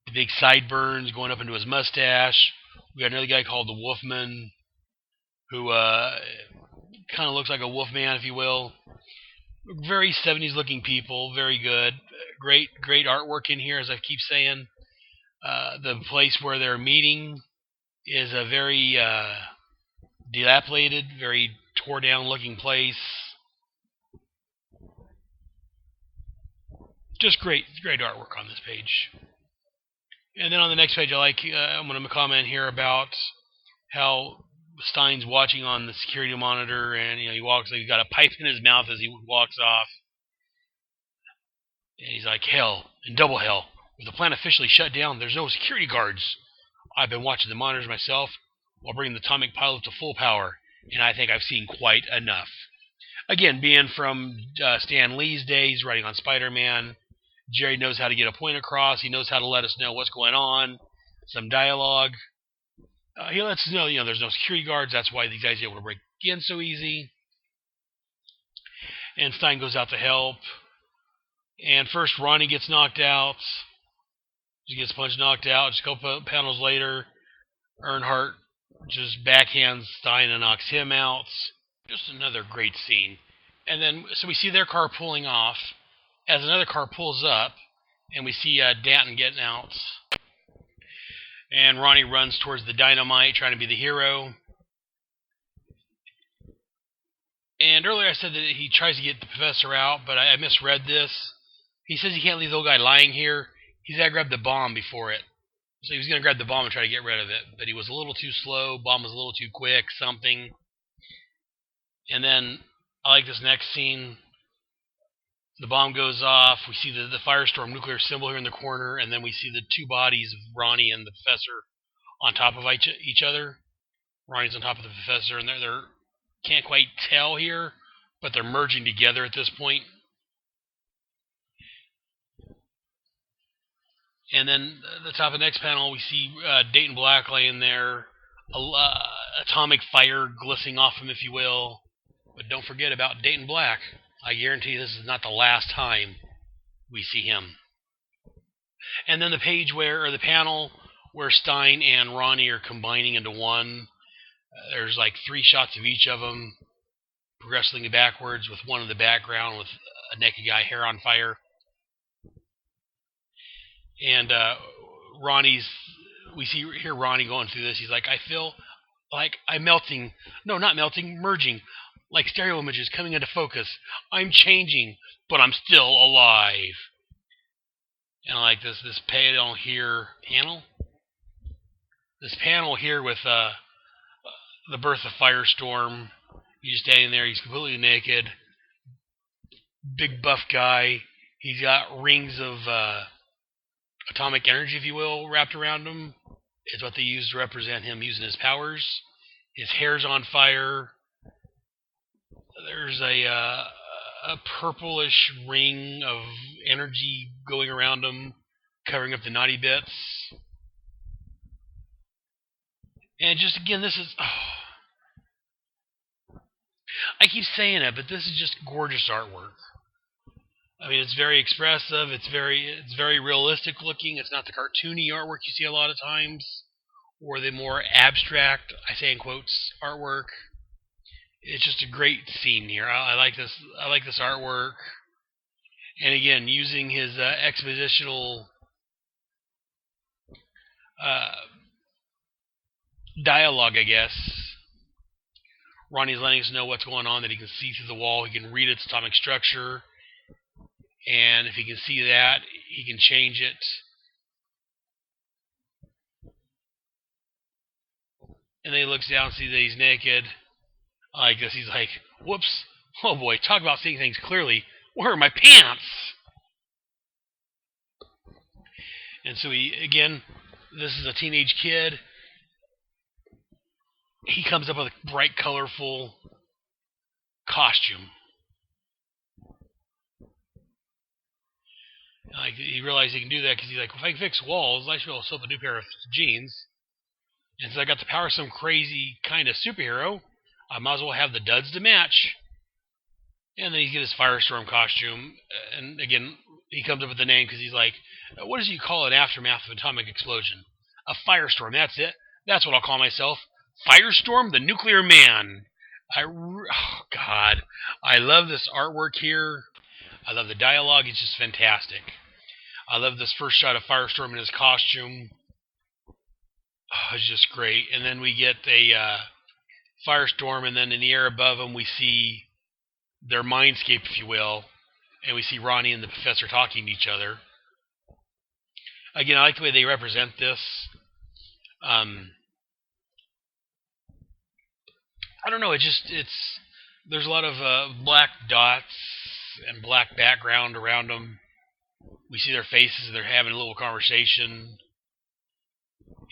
the big sideburns going up into his mustache. We got another guy called the Wolfman, who kind of looks like a wolfman, if you will. Very 70s looking people, very good. Great artwork in here, as I keep saying. The place where they're meeting is a very dilapidated, very tore down looking place. Just great artwork on this page. And then on the next page, I'm going to comment here about how Stein's watching on the security monitor, and he's got a pipe in his mouth as he walks off. And he's like, hell, and double hell. With the plant officially shut down, there's no security guards. I've been watching the monitors myself while bringing the atomic pilot to full power, and I think I've seen quite enough. Again, being from Stan Lee's days, writing on Spider-Man, Gerry knows how to get a point across. He knows how to let us know what's going on. Some dialogue. He lets us know, there's no security guards. That's why these guys are able to break in so easy. And Stein goes out to help. And first, Ronnie gets knocked out. He gets knocked out. Just a couple panels later, Earnhardt just backhands Stein and knocks him out. Just another great scene. And then, so we see their car pulling off as another car pulls up, and we see Danton getting out. And Ronnie runs towards the dynamite, trying to be the hero. And earlier I said that he tries to get the professor out, but I misread this. He says he can't leave the old guy lying here. He's got to grab the bomb before it. So he was going to grab the bomb and try to get rid of it, but he was a little too slow. Bomb was a little too quick, something. And then I like this next scene. The bomb goes off. We see the Firestorm nuclear symbol here in the corner, and then we see the two bodies of Ronnie and the professor on top of each other. Ronnie's on top of the professor, and they're can't quite tell here, but they're merging together at this point. And then at the top of the next panel, we see Dayton Black laying there, atomic fire glistening off him, if you will. But don't forget about Dayton Black. I guarantee this is not the last time we see him. And then the panel where Stein and Ronnie are combining into one. There's like 3 shots of each of them, progressively backwards, with one in the background with a naked guy, hair on fire. And we see here Ronnie going through this. He's like, I feel like I'm melting. No, not melting, merging. Like stereo images coming into focus. I'm changing, but I'm still alive. And I like this panel here. This panel here with the birth of Firestorm. He's just standing there. He's completely naked. Big buff guy. He's got rings of atomic energy, if you will, wrapped around him. It's what they use to represent him using his powers. His hair's on fire. There's a purplish ring of energy going around him, covering up the naughty bits. And just again, this is... I keep saying it, but this is just gorgeous artwork. I mean, it's very expressive. It's very realistic looking. It's not the cartoony artwork you see a lot of times, or the more abstract, I say in quotes, artwork. It's just a great scene here. I like this. I like this artwork. And again, using his expositional dialogue, I guess. Ronnie's letting us know what's going on, that he can see through the wall. He can read its atomic structure. And if he can see that, he can change it. And then he looks down, sees that he's naked. I guess he's like, whoops. Oh boy, talk about seeing things clearly. Where are my pants? And so this is a teenage kid. He comes up with a bright, colorful costume. Like, he realized he can do that because he's like, if I can fix walls, I should be able to sew up a new pair of jeans. And since I got the power of some crazy kind of superhero, I might as well have the duds to match. And then he gets his Firestorm costume. And again, he comes up with the name because he's like, what does you call an aftermath of an atomic explosion? A firestorm, that's it. That's what I'll call myself. Firestorm, the Nuclear Man. Oh, God. I love this artwork here. I love the dialogue. It's just fantastic. I love this first shot of Firestorm in his costume. Oh, it's just great. And then we get a Firestorm, and then in the air above him we see their mindscape, if you will. And we see Ronnie and the professor talking to each other. Again, I like the way they represent this. I don't know, there's a lot of black dots and black background around them. We see their faces, and they're having a little conversation.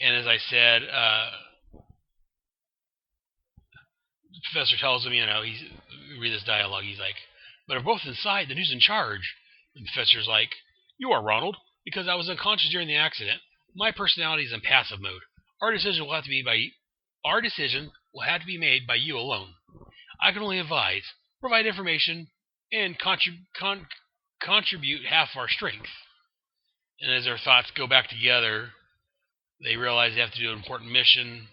And as I said, the professor tells him, read this dialogue, he's like, but if both inside, then who's in charge? And the professor's like, you are, Ronald, because I was unconscious during the accident. My personality is in passive mode. Our decision will have to be made by you alone. I can only advise, provide information, and contribute half our strength. And as their thoughts go back together, they realize they have to do an important mission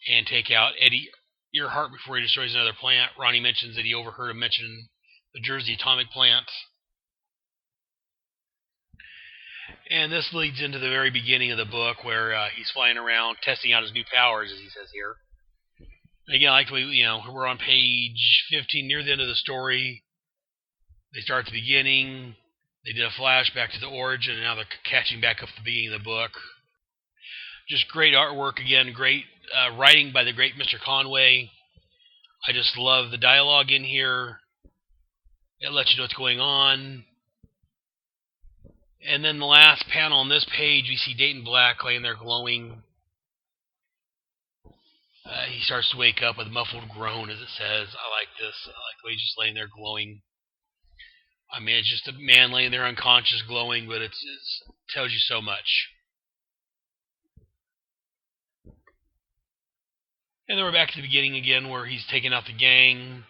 and take out Eddie Earhart before he destroys another plant. Ronnie mentions that he overheard him mention the Jersey atomic plant. And this leads into the very beginning of the book where he's flying around testing out his new powers, as he says here. And again, I like the way, we're on page 15, near the end of the story. They start at the beginning. They did a flashback to the origin, and now they're catching back up at the beginning of the book. Just great artwork again, great writing by the great Mr. Conway. I just love the dialogue in here. It lets you know what's going on. And then the last panel on this page, we see Dayton Black laying there glowing. He starts to wake up with a muffled groan, as it says. I like this. I like the way he's just laying there glowing. I mean, it's just a man laying there unconscious glowing, but it tells you so much. And then we're back to the beginning again, where he's taking out the gang.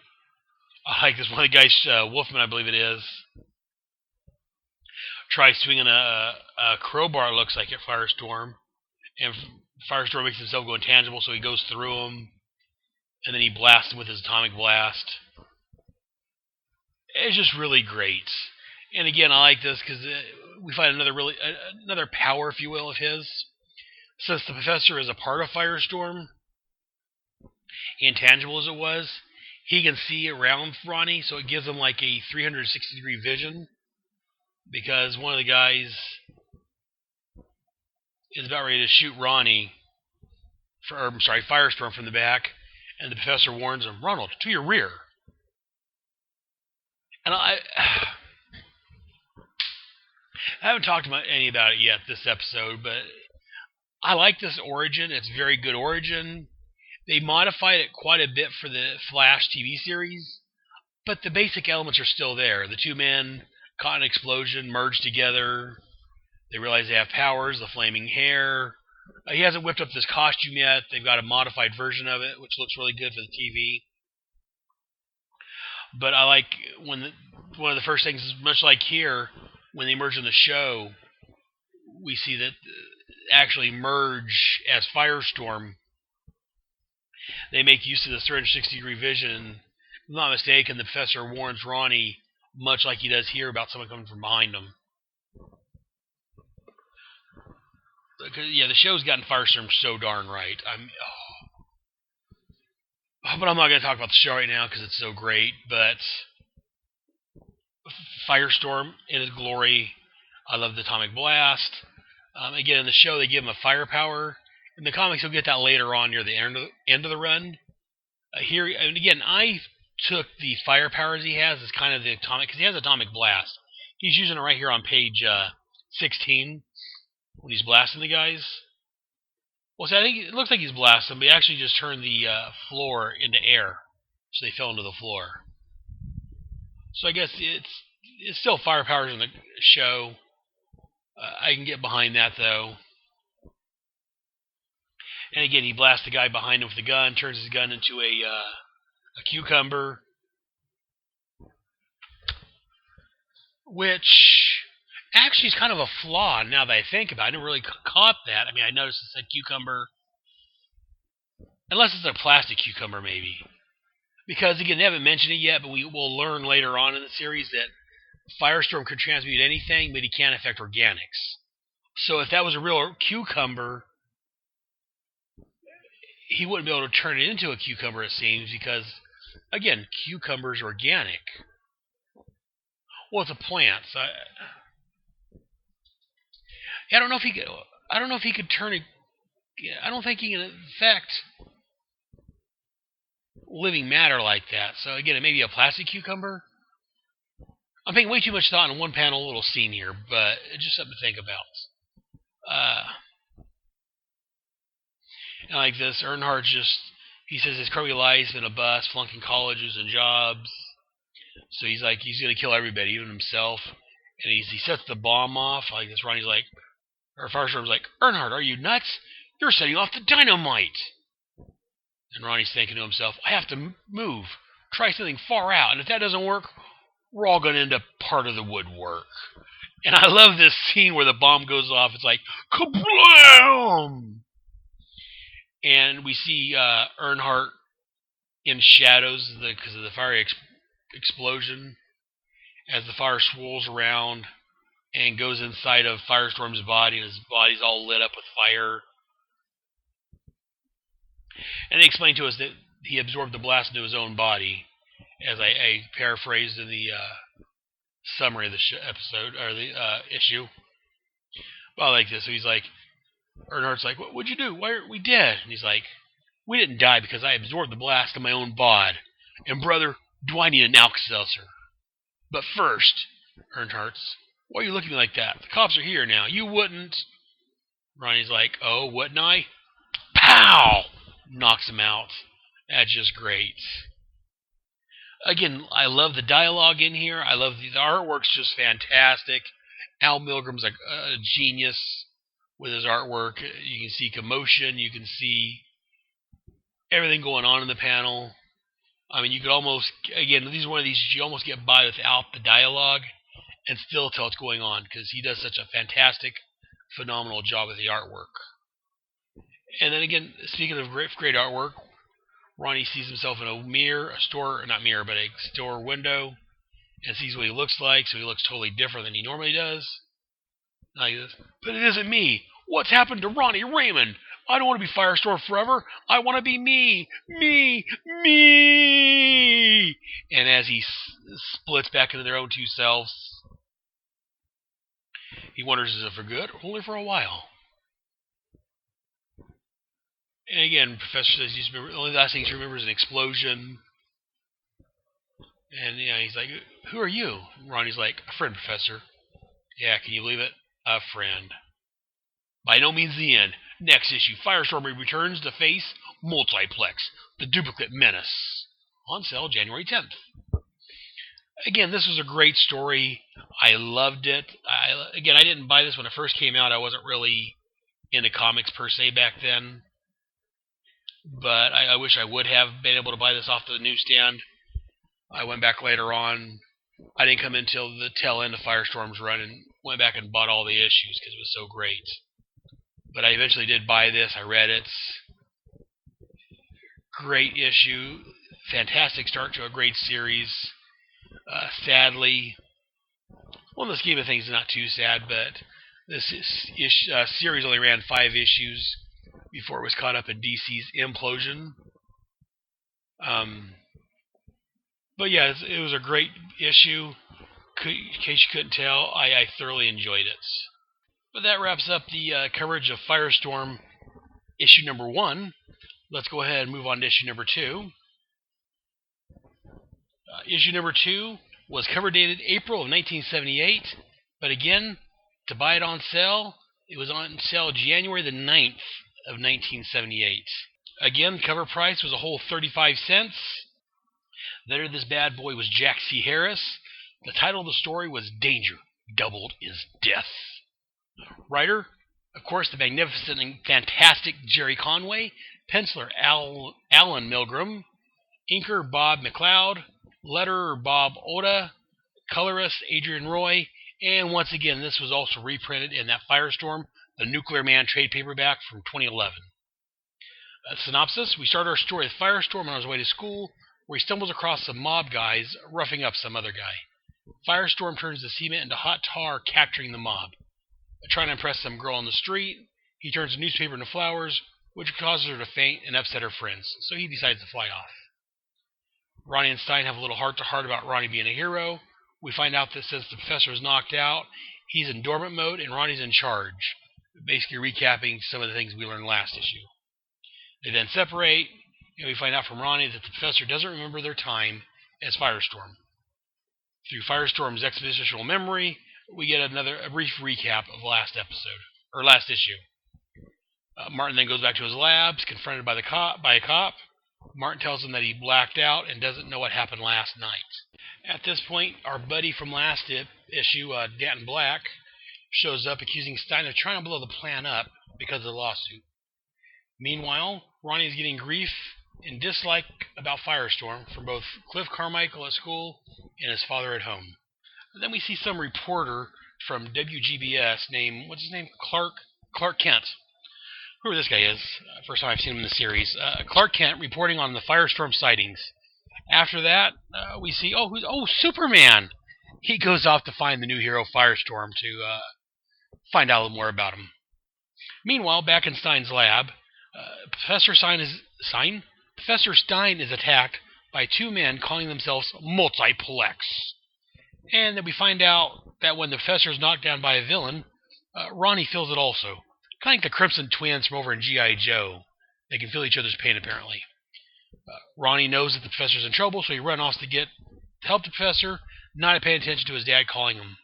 I like this. One of the guys, Wolfman, I believe it is, tries swinging a crowbar, it looks like, at Firestorm. And Firestorm makes himself go intangible, so he goes through him. And then he blasts him with his atomic blast. It's just really great. And again, I like this because we find another power, if you will, of his. Since the professor is a part of Firestorm, intangible as it was, he can see around Ronnie, so it gives him like a 360-degree vision. Because one of the guys is about ready to shoot Firestorm from the back, and the professor warns him, Ronald, to your rear. And I haven't talked about it yet this episode, but I like this origin. It's a very good origin. They modified it quite a bit for the Flash TV series, but the basic elements are still there. The two men caught in an explosion, merged together. They realize they have powers, the flaming hair. He hasn't whipped up this costume yet. They've got a modified version of it, which looks really good for the TV. But I like one of the first things is, much like here, when they merge in the show, we see that actually merge as Firestorm. They make use of this 360-degree vision. If I'm not mistaken, the professor warns Ronnie, much like he does here, about someone coming from behind him. Yeah, the show's gotten Firestorm so darn right. But I'm not going to talk about the show right now because it's so great. But Firestorm in his glory. I love the atomic blast. Again, in the show, they give him a firepower. In the comics, you'll get that later on near the end of the run. Here, and again, I took the fire powers he has as kind of the atomic, because he has atomic blast. He's using it right here on page 16 when he's blasting the guys. Well, see, I think it looks like he's blasting them, but he actually just turned the floor into air, so they fell into the floor. So I guess it's still fire powers in the show. I can get behind that, though. And again, he blasts the guy behind him with the gun, turns his gun into a cucumber, which actually is kind of a flaw now that I think about it. I never really caught that. I mean, I noticed it said cucumber, unless it's a plastic cucumber, maybe. Because, again, they haven't mentioned it yet, but we will learn later on in the series that Firestorm could transmute anything, but he can't affect organics. So if that was a real cucumber, he wouldn't be able to turn it into a cucumber, it seems, because, again, cucumber's organic. Well, it's a plant. So I don't know if he could. I don't know if he could turn it. I don't think he can affect living matter like that. So again, it may be a plastic cucumber. I'm paying way too much thought in one panel little scene here, but it's just something to think about. And like this, Earnhardt's he says his Crowley life's been a bust, flunking colleges and jobs. So he's going to kill everybody, even himself. And he sets the bomb off. Like this, Ronnie's like, or Firestorm's like, Earnhardt, are you nuts? You're setting off the dynamite. And Ronnie's thinking to himself, I have to move. Try something far out. And if that doesn't work, we're all going to end up part of the woodwork. And I love this scene where the bomb goes off. It's like, kablam! And we see Earnhardt in shadows because of the fire explosion as the fire swirls around and goes inside of Firestorm's body, and his body's all lit up with fire. And they explain to us that he absorbed the blast into his own body, as I paraphrased in the summary of the episode, or the issue. Well, like this, so he's like, Earnhardt's like, what'd you do? Why are we dead? And he's like, we didn't die because I absorbed the blast in my own bod. And brother, do I need an Alka-Seltzer? But first, Earnhardt's, why are you looking at me like that? The cops are here now. You wouldn't. Ronnie's like, oh, wouldn't I? Pow! Knocks him out. That's just great. Again, I love the dialogue in here. I love the artwork's just fantastic. Al Milgram's a genius with his artwork. You can see commotion. You can see everything going on in the panel. I mean, you could almost, again, these are one of these you almost get by without the dialogue and still tell what's going on, because he does such a fantastic, phenomenal job with the artwork. And then again, speaking of great artwork, Ronnie sees himself in a mirror, a store window, and sees what he looks like, so he looks totally different than he normally does. Like this, but it isn't me. What's happened to Ronnie Raymond? I don't want to be Firestorm forever. I want to be me. Me. Me. And as he splits back into their own two selves, he wonders, is it for good or only for a while? And again, Professor says the only last thing he remembers is an explosion. And he's like, who are you? And Ronnie's like, a friend, Professor. Yeah, can you believe it? A friend. By no means the end. Next issue, Firestorm returns to face Multiplex, the duplicate menace. On sale January 10th. Again, this was a great story. I loved it. I didn't buy this when it first came out. I wasn't really into comics per se back then. But I wish I would have been able to buy this off the newsstand. I went back later on. I didn't come until the tail end of Firestorm's run and went back and bought all the issues because it was so great. But I eventually did buy this. I read it. Great issue. Fantastic start to a great series. Sadly, well, in the scheme of things, it's not too sad, but this series only ran 5 issues before it was caught up in DC's implosion. But yeah, it was a great issue. In case you couldn't tell, I thoroughly enjoyed it. But that wraps up the coverage of Firestorm issue number 1. Let's go ahead and move on to issue number 2. Issue number 2 was cover dated April of 1978, but again, to buy it on sale, it was on sale January the 9th of 1978. Again, cover price was a whole 35 cents. The editor of this bad boy was Jack C. Harris. The title of the story was Danger, Doubled is Death. Writer, of course, the magnificent and fantastic Gerry Conway. Penciler, Alan Milgram. Inker, Bob McLeod. Letterer, Bob Oda. Colorist, Adrian Roy. And once again, this was also reprinted in that Firestorm, the Nuclear Man trade paperback from 2011. Synopsis, we start our story with Firestorm on his way to school, where he stumbles across some mob guys roughing up some other guy. Firestorm turns the cement into hot tar, capturing the mob. Trying to impress some girl on the street, he turns a newspaper into flowers, which causes her to faint and upset her friends, so he decides to fly off. Ronnie and Stein have a little heart-to-heart about Ronnie being a hero. We find out that since the professor is knocked out, he's in dormant mode and Ronnie's in charge, basically recapping some of the things we learned last issue. They then separate, and we find out from Ronnie that the professor doesn't remember their time as Firestorm. Through Firestorm's expositional memory, we get a brief recap of last issue. Martin then goes back to his labs, confronted by a cop. Martin tells him that he blacked out and doesn't know what happened last night. At this point, our buddy from last issue, Danton Black, shows up accusing Stein of trying to blow the plan up because of the lawsuit. Meanwhile, Ronnie is getting grief and dislike about Firestorm from both Cliff Carmichael at school and his father at home. Then we see some reporter from WGBS named, Clark Kent. Whoever this guy is, first time I've seen him in the series. Clark Kent reporting on the Firestorm sightings. After that, we see, Superman! He goes off to find the new hero Firestorm to find out a little more about him. Meanwhile, back in Stein's lab, Professor Stein is attacked by two men calling themselves Multiplex. And then we find out that when the professor is knocked down by a villain, Ronnie feels it also. Kind of like the Crimson Twins from over in G.I. Joe. They can feel each other's pain, apparently. Ronnie knows that the professor's in trouble, so he runs off to help the professor, not paying attention to his dad calling him.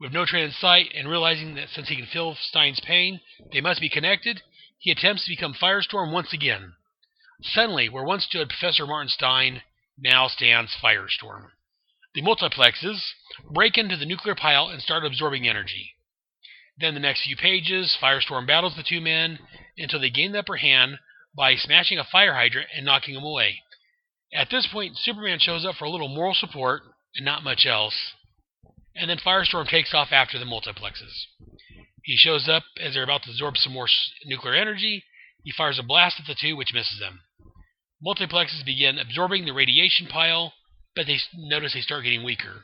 With no train in sight, and realizing that since he can feel Stein's pain, they must be connected, he attempts to become Firestorm once again. Suddenly, where once stood Professor Martin Stein, now stands Firestorm. The multiplexes break into the nuclear pile and start absorbing energy. Then the next few pages, Firestorm battles the two men until they gain the upper hand by smashing a fire hydrant and knocking him away. At this point, Superman shows up for a little moral support and not much else, and then Firestorm takes off after the multiplexes. He shows up as they're about to absorb some more nuclear energy. He fires a blast at the two, which misses them. Multiplexes begin absorbing the radiation pile, but they notice they start getting weaker.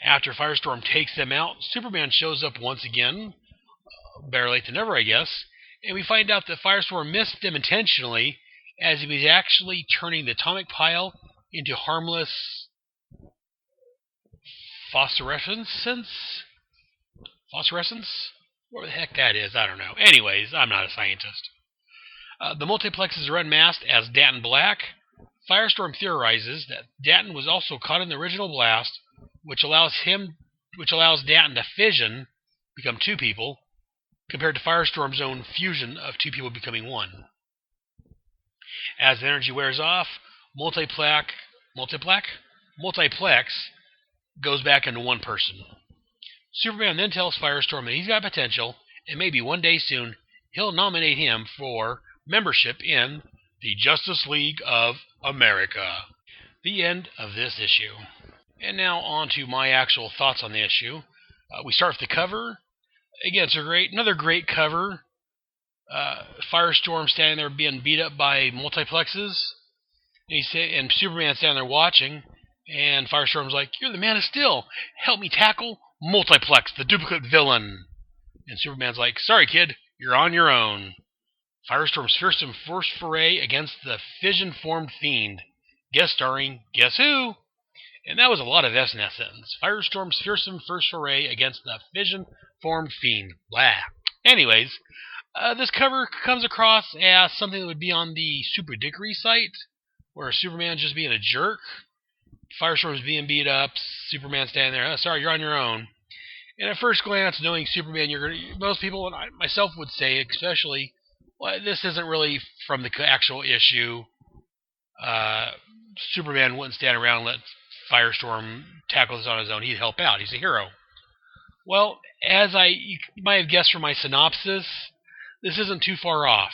After Firestorm takes them out, Superman shows up once again, better late than never, I guess, and we find out that Firestorm missed them intentionally, as he was actually turning the atomic pile into harmless phosphorescence? What the heck that is, I don't know. Anyways, I'm not a scientist. The multiplexes are unmasked as Danton Black. Firestorm theorizes that Danton was also caught in the original blast, which allows Danton to fission, become two people, compared to Firestorm's own fusion of two people becoming one. As the energy wears off, Multiplex goes back into one person. Superman then tells Firestorm that he's got potential, and maybe one day soon he'll nominate him for membership in the Justice League of America. The end of this issue. And now on to my actual thoughts on the issue. We start with the cover. Again, it's another great cover. Firestorm standing there being beat up by multiplexes. And Superman standing there watching. And Firestorm's like, "You're the Man of Steel. Help me tackle Multiplex, the duplicate villain." And Superman's like, "Sorry, kid. You're on your own." Firestorm's fearsome first foray against the fission-formed fiend. Guest starring, guess who? And that was a lot of S in that sentence. Firestorm's fearsome first foray against the fission-formed fiend. Blah. Anyways, This cover comes across as something that would be on the Super Dickory site, where Superman's just being a jerk. Firestorm's being beat up. Superman standing there. Oh, sorry, you're on your own. And at first glance, knowing Superman, most people, and I myself would say especially, well, this isn't really from the actual issue. Superman wouldn't stand around and let Firestorm tackle this on his own. He'd help out. He's a hero. Well, as you might have guessed from my synopsis, this isn't too far off.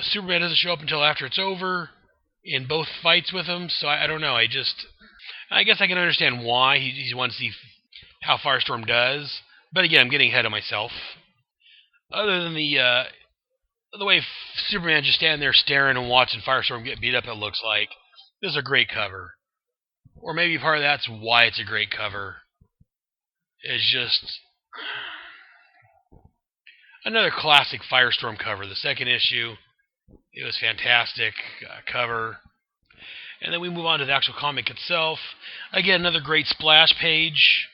Superman doesn't show up until after it's over in both fights with him, so I don't know. I guess I can understand why he wants to see how Firestorm does. But again, I'm getting ahead of myself. Other than the way Superman just standing there staring and watching Firestorm get beat up, it looks like, this is a great cover. Or maybe part of that's why it's a great cover. It's just another classic Firestorm cover. The second issue, it was fantastic cover. And then we move on to the actual comic itself. Again, another great splash page.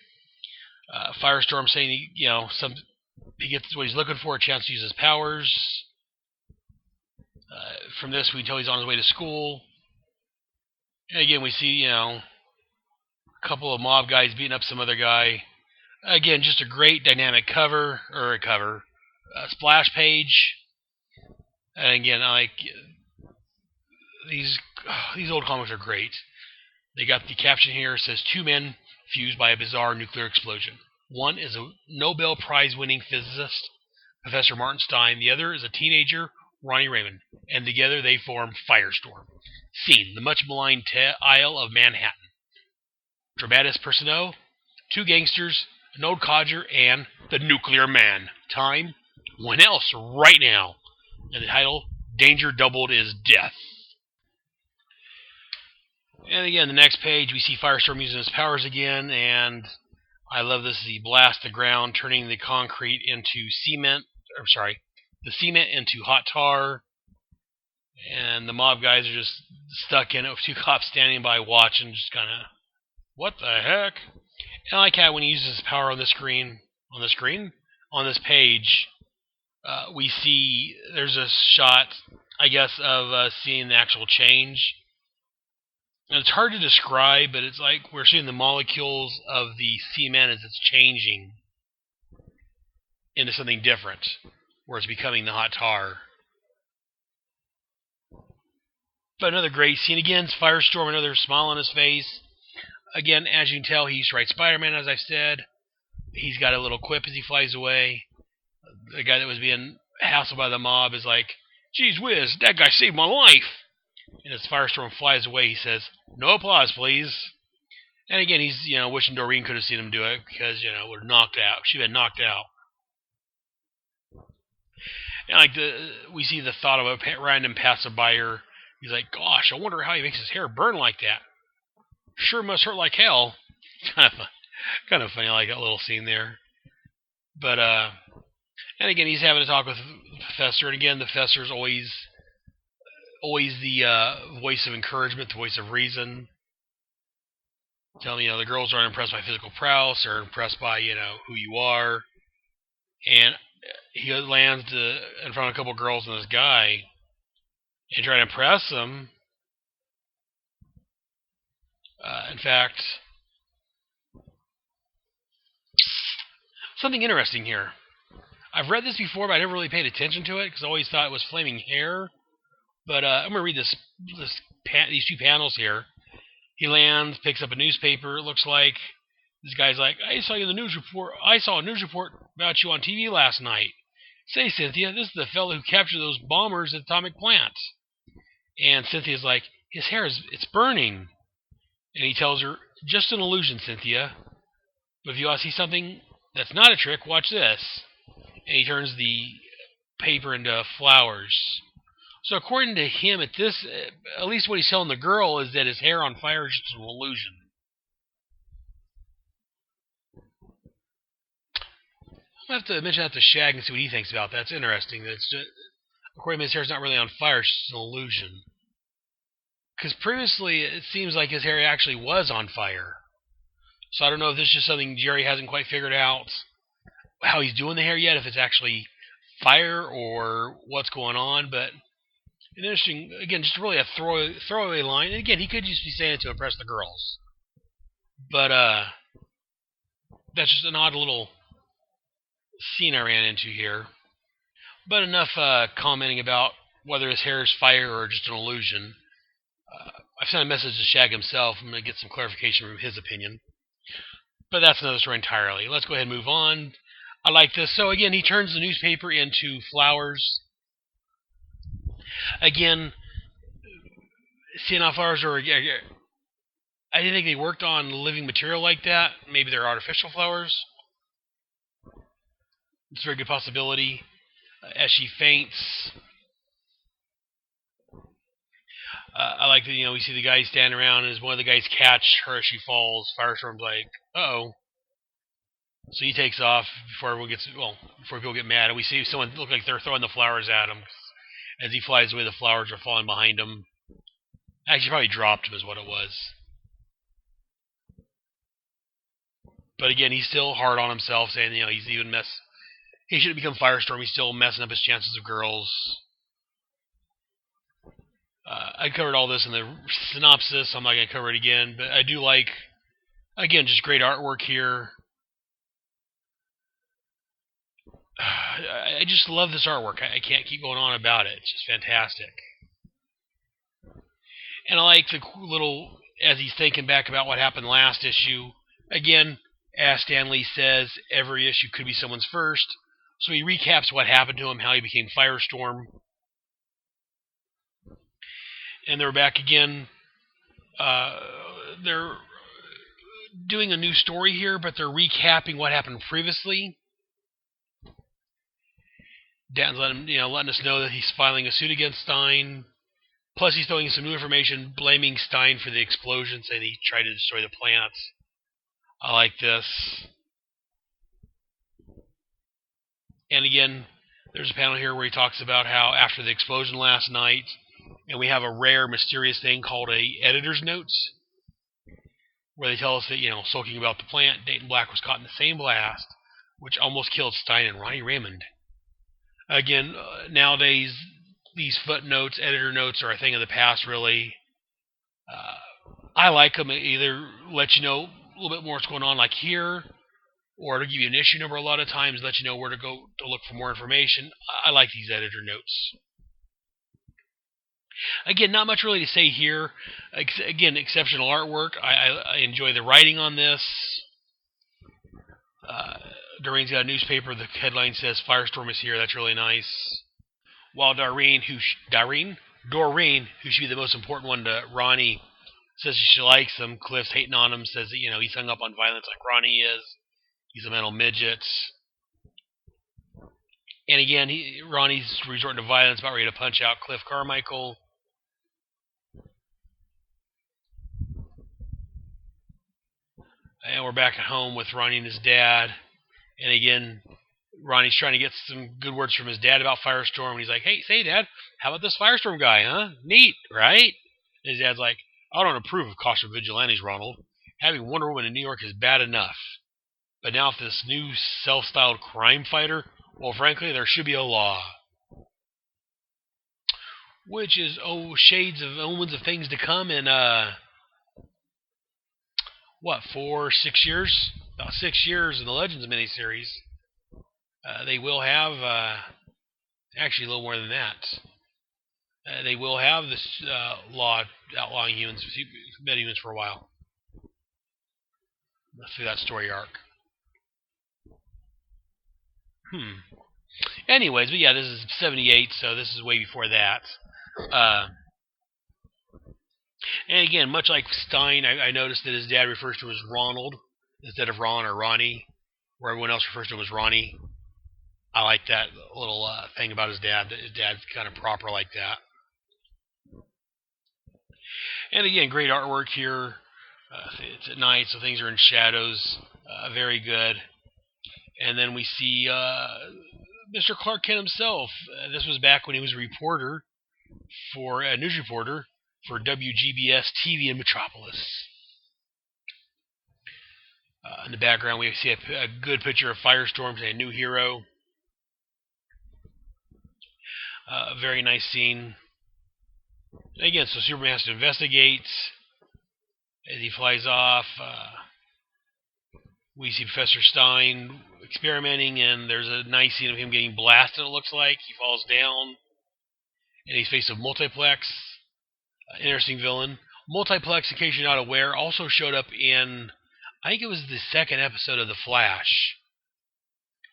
Firestorm saying he gets what he's looking for, a chance to use his powers. From this, we can tell he's on his way to school. And again, we see, a couple of mob guys beating up some other guy. Again, just a great dynamic splash page. And again, I like these old comics are great. They got the caption here. It says, 2 men fused by a bizarre nuclear explosion. One is a Nobel Prize-winning physicist, Professor Martin Stein. The other is a teenager, Ronnie Raymond. And together they form Firestorm. Scene, the much-maligned Isle of Manhattan. Dramatis personnel, 2 gangsters, an old codger, and the Nuclear Man. Time, when else? Right now. And the title, Danger Doubled is Death. And again, the next page, we see Firestorm using his powers again, and I love this. He blasts the ground, turning the concrete into cement. The cement into hot tar. And the mob guys are just stuck in it with 2 cops standing by watching, just kind of, what the heck? And I like how when he uses his power on this page, we see there's a shot, I guess, of seeing the actual change. And it's hard to describe, but it's like we're seeing the molecules of the cement as it's changing into something different, where it's becoming the hot tar. But another great scene. Again, it's Firestorm, another smile on his face. Again, as you can tell, he used to write Spider-Man, as I've said. He's got a little quip as he flies away. The guy that was being hassled by the mob is like, geez whiz, that guy saved my life. And as Firestorm flies away, he says, no applause, please. And again, he's, wishing Doreen could have seen him do it because, we're knocked out. She'd been knocked out. And we see the thought of a random passerby. He's like, gosh, I wonder how he makes his hair burn like that. Sure must hurt like hell. Kind of funny, I like that little scene there. But, and again, he's having a talk with the Professor. And again, the Professor's always the voice of encouragement, the voice of reason. Telling the girls aren't impressed by physical prowess, they're impressed by who you are. And he lands in front of a couple of girls and this guy, and try to impress them. In fact, something interesting here. I've read this before, but I never really paid attention to it because I always thought it was flaming hair. But I'm going to read these 2 panels here. He lands, picks up a newspaper. It looks like this guy's like, I saw a news report about you on TV last night. Say, Cynthia, this is the fellow who captured those bombers at the atomic plant. And Cynthia's like, his hair it's burning. And he tells her, just an illusion, Cynthia. But if you want to see something that's not a trick, watch this. And he turns the paper into flowers. So according to him, at least what he's telling the girl is that his hair on fire is just an illusion. I'll have to mention that to Shag and see what he thinks about that. That's interesting. That's just, according to him, his hair's not really on fire, it's just an illusion. Because previously, it seems like his hair actually was on fire. So I don't know if this is just something Gerry hasn't quite figured out how he's doing the hair yet, if it's actually fire or what's going on, but an interesting, again, just really a throwaway line. And again, he could just be saying it to impress the girls. But that's just an odd little scene I ran into here. But enough commenting about whether his hair is fire or just an illusion. I've sent a message to Shag himself. I'm going to get some clarification from his opinion. But that's another story entirely. Let's go ahead and move on. I like this. So again, he turns the newspaper into flowers. Again, seeing how flowers are... I didn't think they worked on living material like that. Maybe they're artificial flowers. It's a very good possibility. As she faints... I like that, we see the guys standing around, and as one of the guys catch her as she falls, Firestorm's like, uh-oh. So he takes off before people get mad, and we see someone look like they're throwing the flowers at him. As he flies away, the flowers are falling behind him. Actually, probably dropped him is what it was. But again, he's still hard on himself, saying, he shouldn't become Firestorm. He's still messing up his chances of girls. I covered all this in the synopsis, so I'm not going to cover it again. But I do like, again, just great artwork here. I just love this artwork. I can't keep going on about it. It's just fantastic. And I like the little, as he's thinking back about what happened last issue. Again, as Stan Lee says, every issue could be someone's first. So he recaps what happened to him, how he became Firestorm. And they're back again. They're doing a new story here, but they're recapping what happened previously. Dan's letting us know that he's filing a suit against Stein. Plus, he's throwing some new information, blaming Stein for the explosion, saying he tried to destroy the plants. I like this. And again, there's a panel here where he talks about how after the explosion last night, and we have a rare, mysterious thing called a editor's notes, where they tell us that, sulking about the plant, Dayton Black was caught in the same blast, which almost killed Stein and Ronnie Raymond. Again, nowadays, these footnotes, editor notes, are a thing of the past, really. I like them. Either let you know a little bit more what's going on, like here, or to give you an issue number a lot of times, let you know where to go to look for more information. I like these editor notes. Again, not much really to say here. Again, exceptional artwork. I enjoy the writing on this. Doreen's got a newspaper. The headline says, "Firestorm is here." That's really nice. While Doreen, who should be the most important one to Ronnie, says she likes him. Cliff's hating on him, says that, he's hung up on violence like Ronnie is. He's a mental midget. And again, Ronnie's resorting to violence, about ready to punch out Cliff Carmichael. And we're back at home with Ronnie and his dad. And again, Ronnie's trying to get some good words from his dad about Firestorm. And he's like, hey, say, Dad, how about this Firestorm guy, huh? Neat, right? And his dad's like, I don't approve of costume vigilantes, Ronald. Having Wonder Woman in New York is bad enough. But now with this new self-styled crime fighter, well, frankly, there should be a law. Which is, shades of omens of things to come in, 6 years? About 6 years in the Legends miniseries. They will have, actually a little more than that. They will have this law outlawing metahumans for a while. Through that story arc. Anyways, but yeah, this is 78, so this is way before that. And again, much like Stein, I noticed that his dad refers to him as Ronald instead of Ron or Ronnie, where everyone else refers to him as Ronnie. I like that little thing about his dad, that his dad's kind of proper like that. And again, great artwork here. It's at night, so things are in shadows. Very good. And then we see Mr. Clark Kent himself. This was back when he was a reporter, a news reporter for WGBS TV in Metropolis. In the background, we see a good picture of Firestorm, a new hero. Very nice scene. And again, so Superman has to investigate as he flies off. We see Professor Stein experimenting, and there's a nice scene of him getting blasted, it looks like. He falls down, and he's faced with Multiplex. Interesting villain. Multiplex, in case you're not aware, also showed up in, I think it was the second episode of The Flash,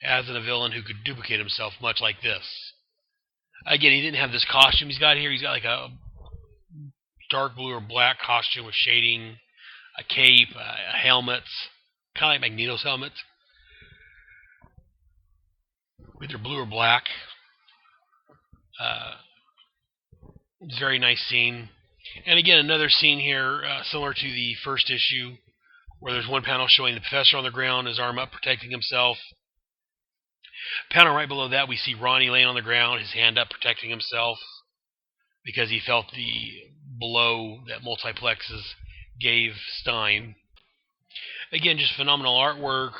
as a villain who could duplicate himself, much like this. Again, he didn't have this costume he's got here. He's got like a dark blue or black costume with shading, a cape, a helmet, kind of like Magneto's helmet. Either blue or black. It's a very nice scene. And again, another scene here, similar to the first issue, where there's one panel showing the Professor on the ground, his arm up, protecting himself. Panel right below that, we see Ronnie laying on the ground, his hand up, protecting himself, because he felt the blow that Multiplexes gave Stein. Again, just phenomenal artwork.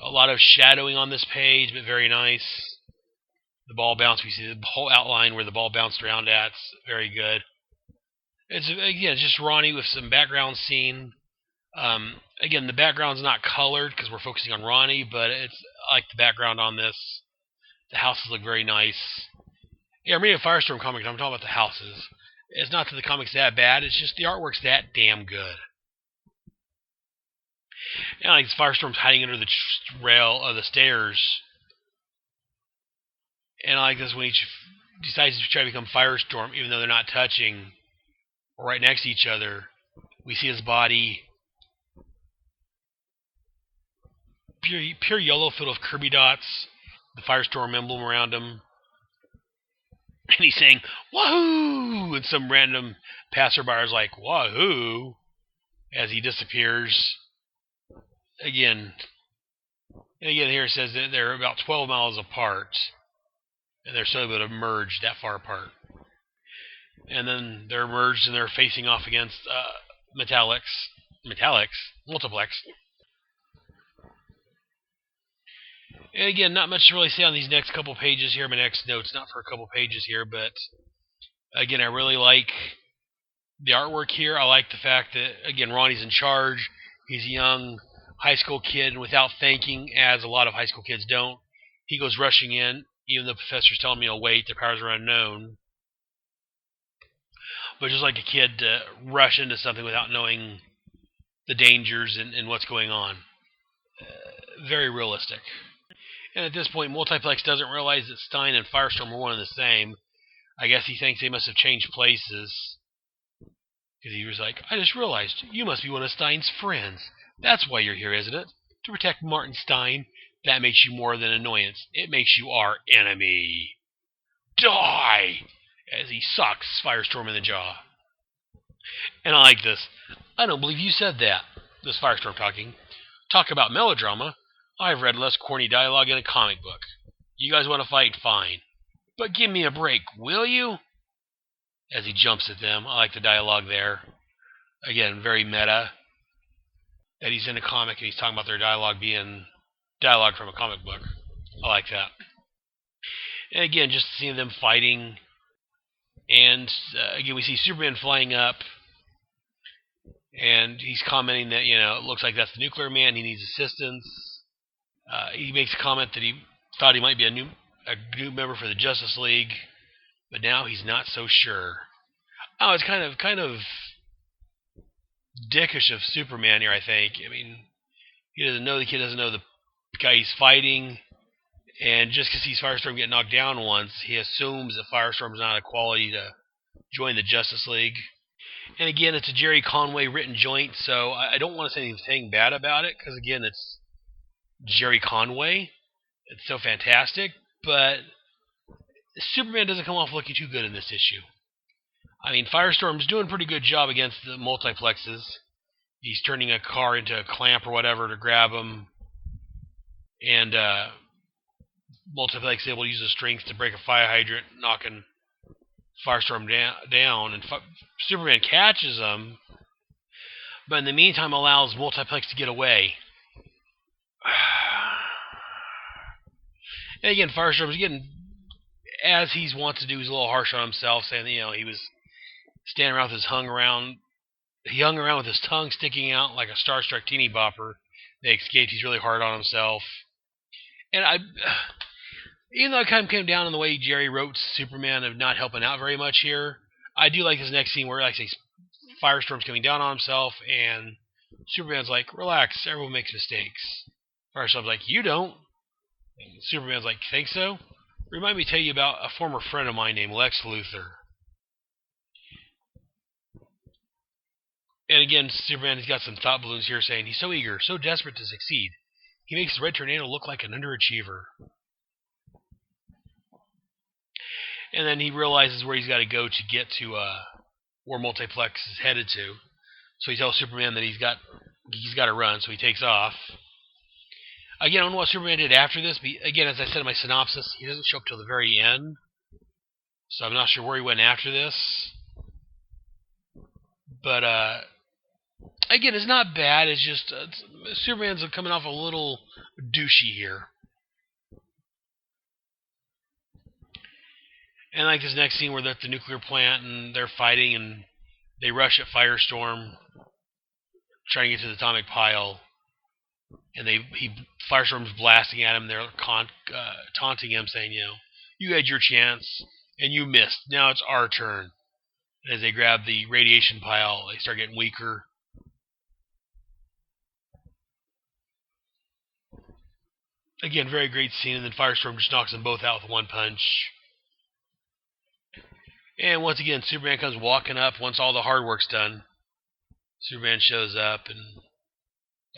A lot of shadowing on this page, but very nice. The ball bounce, we see the whole outline where the ball bounced around at. It's very good. It's just Ronnie with some background scene. Again, the background's not colored because we're focusing on Ronnie, but I like the background on this. The houses look very nice. Yeah, I'm reading a Firestorm comic, and I'm talking about the houses. It's not that the comic's that bad, it's just the artwork's that damn good. And like Firestorm's hiding under the rail of the stairs. And I like this when he decides to try to become Firestorm, even though they're not touching or right next to each other. We see his body pure yellow filled with Kirby dots, the Firestorm emblem around him. And he's saying, "Wahoo!" And some random passerby is like, "Wahoo!" as he disappears. Again, here it says that they're about 12 miles apart. And they're still able to merge that far apart. And then they're merged and they're facing off against Multiplex. And again, not much to really say on these next couple pages here. My next note's not for a couple pages here, but again, I really like the artwork here. I like the fact that, again, Ronnie's in charge. He's a young high school kid, and without thinking, as a lot of high school kids don't, he goes rushing in. Even though the professor's telling me, wait, their powers are unknown. But just like a kid to rush into something without knowing the dangers and what's going on. Very realistic. And at this point, Multiplex doesn't realize that Stein and Firestorm are one and the same. I guess he thinks they must have changed places. Because he was like, I just realized, you must be one of Stein's friends. That's why you're here, isn't it? To protect Martin Stein. That makes you more than annoyance. It makes you our enemy. Die! As he sucks Firestorm in the jaw. And I like this. I don't believe you said that. This Firestorm talking. Talk about melodrama. I've read less corny dialogue in a comic book. You guys want to fight? Fine. But give me a break, will you? As he jumps at them. I like the dialogue there. Again, very meta. That he's in a comic and he's talking about their dialogue being dialogue from a comic book. I like that. And again, just seeing them fighting. And again, we see Superman flying up. And he's commenting that, it looks like that's the Nuclear Man. He needs assistance. He makes a comment that he thought he might be a new member for the Justice League. But now he's not so sure. Oh, it's kind of dickish of Superman here, I think. I mean, the kid doesn't know the guy he's fighting, and just because sees Firestorm get knocked down once, he assumes that Firestorm's not a quality to join the Justice League. And again, it's a Gerry Conway written joint, so I don't want to say anything bad about it, because again, it's Gerry Conway. It's so fantastic, but Superman doesn't come off looking too good in this issue. I mean, Firestorm's doing a pretty good job against the Multiplexes. He's turning a car into a clamp or whatever to grab him. And Multiplex is able to use his strength to break a fire hydrant, knocking Firestorm down. And Superman catches him, but in the meantime allows Multiplex to get away. And again, Firestorm's getting as he wants to do, he's a little harsh on himself, saying that, he was standing around with he hung around with his tongue sticking out like a starstruck teeny bopper. They escaped. He's really hard on himself. And even though I kind of came down on the way Gerry wrote Superman of not helping out very much here, I do like this next scene where, like I say, Firestorm's coming down on himself, and Superman's like, relax, everyone makes mistakes. Firestorm's like, you don't. And Superman's like, think so? Remind me to tell you about a former friend of mine named Lex Luthor. And again, Superman has got some thought balloons here saying he's so eager, so desperate to succeed. He makes the Red Tornado look like an underachiever. And then he realizes where he's got to go to get to where Multiplex is headed to. So he tells Superman that he's got to run, so he takes off. Again, I don't know what Superman did after this, but again, as I said in my synopsis, he doesn't show up till the very end. So I'm not sure where he went after this. But, again, it's not bad. It's just Superman's coming off a little douchey here. And like this next scene where they're at the nuclear plant and they're fighting and they rush at Firestorm, trying to get to the atomic pile. And Firestorm's blasting at him. They're taunting him, saying, you had your chance and you missed. Now it's our turn. And as they grab the radiation pile, they start getting weaker. Again, very great scene. And then Firestorm just knocks them both out with one punch. And once again, Superman comes walking up once all the hard work's done. Superman shows up and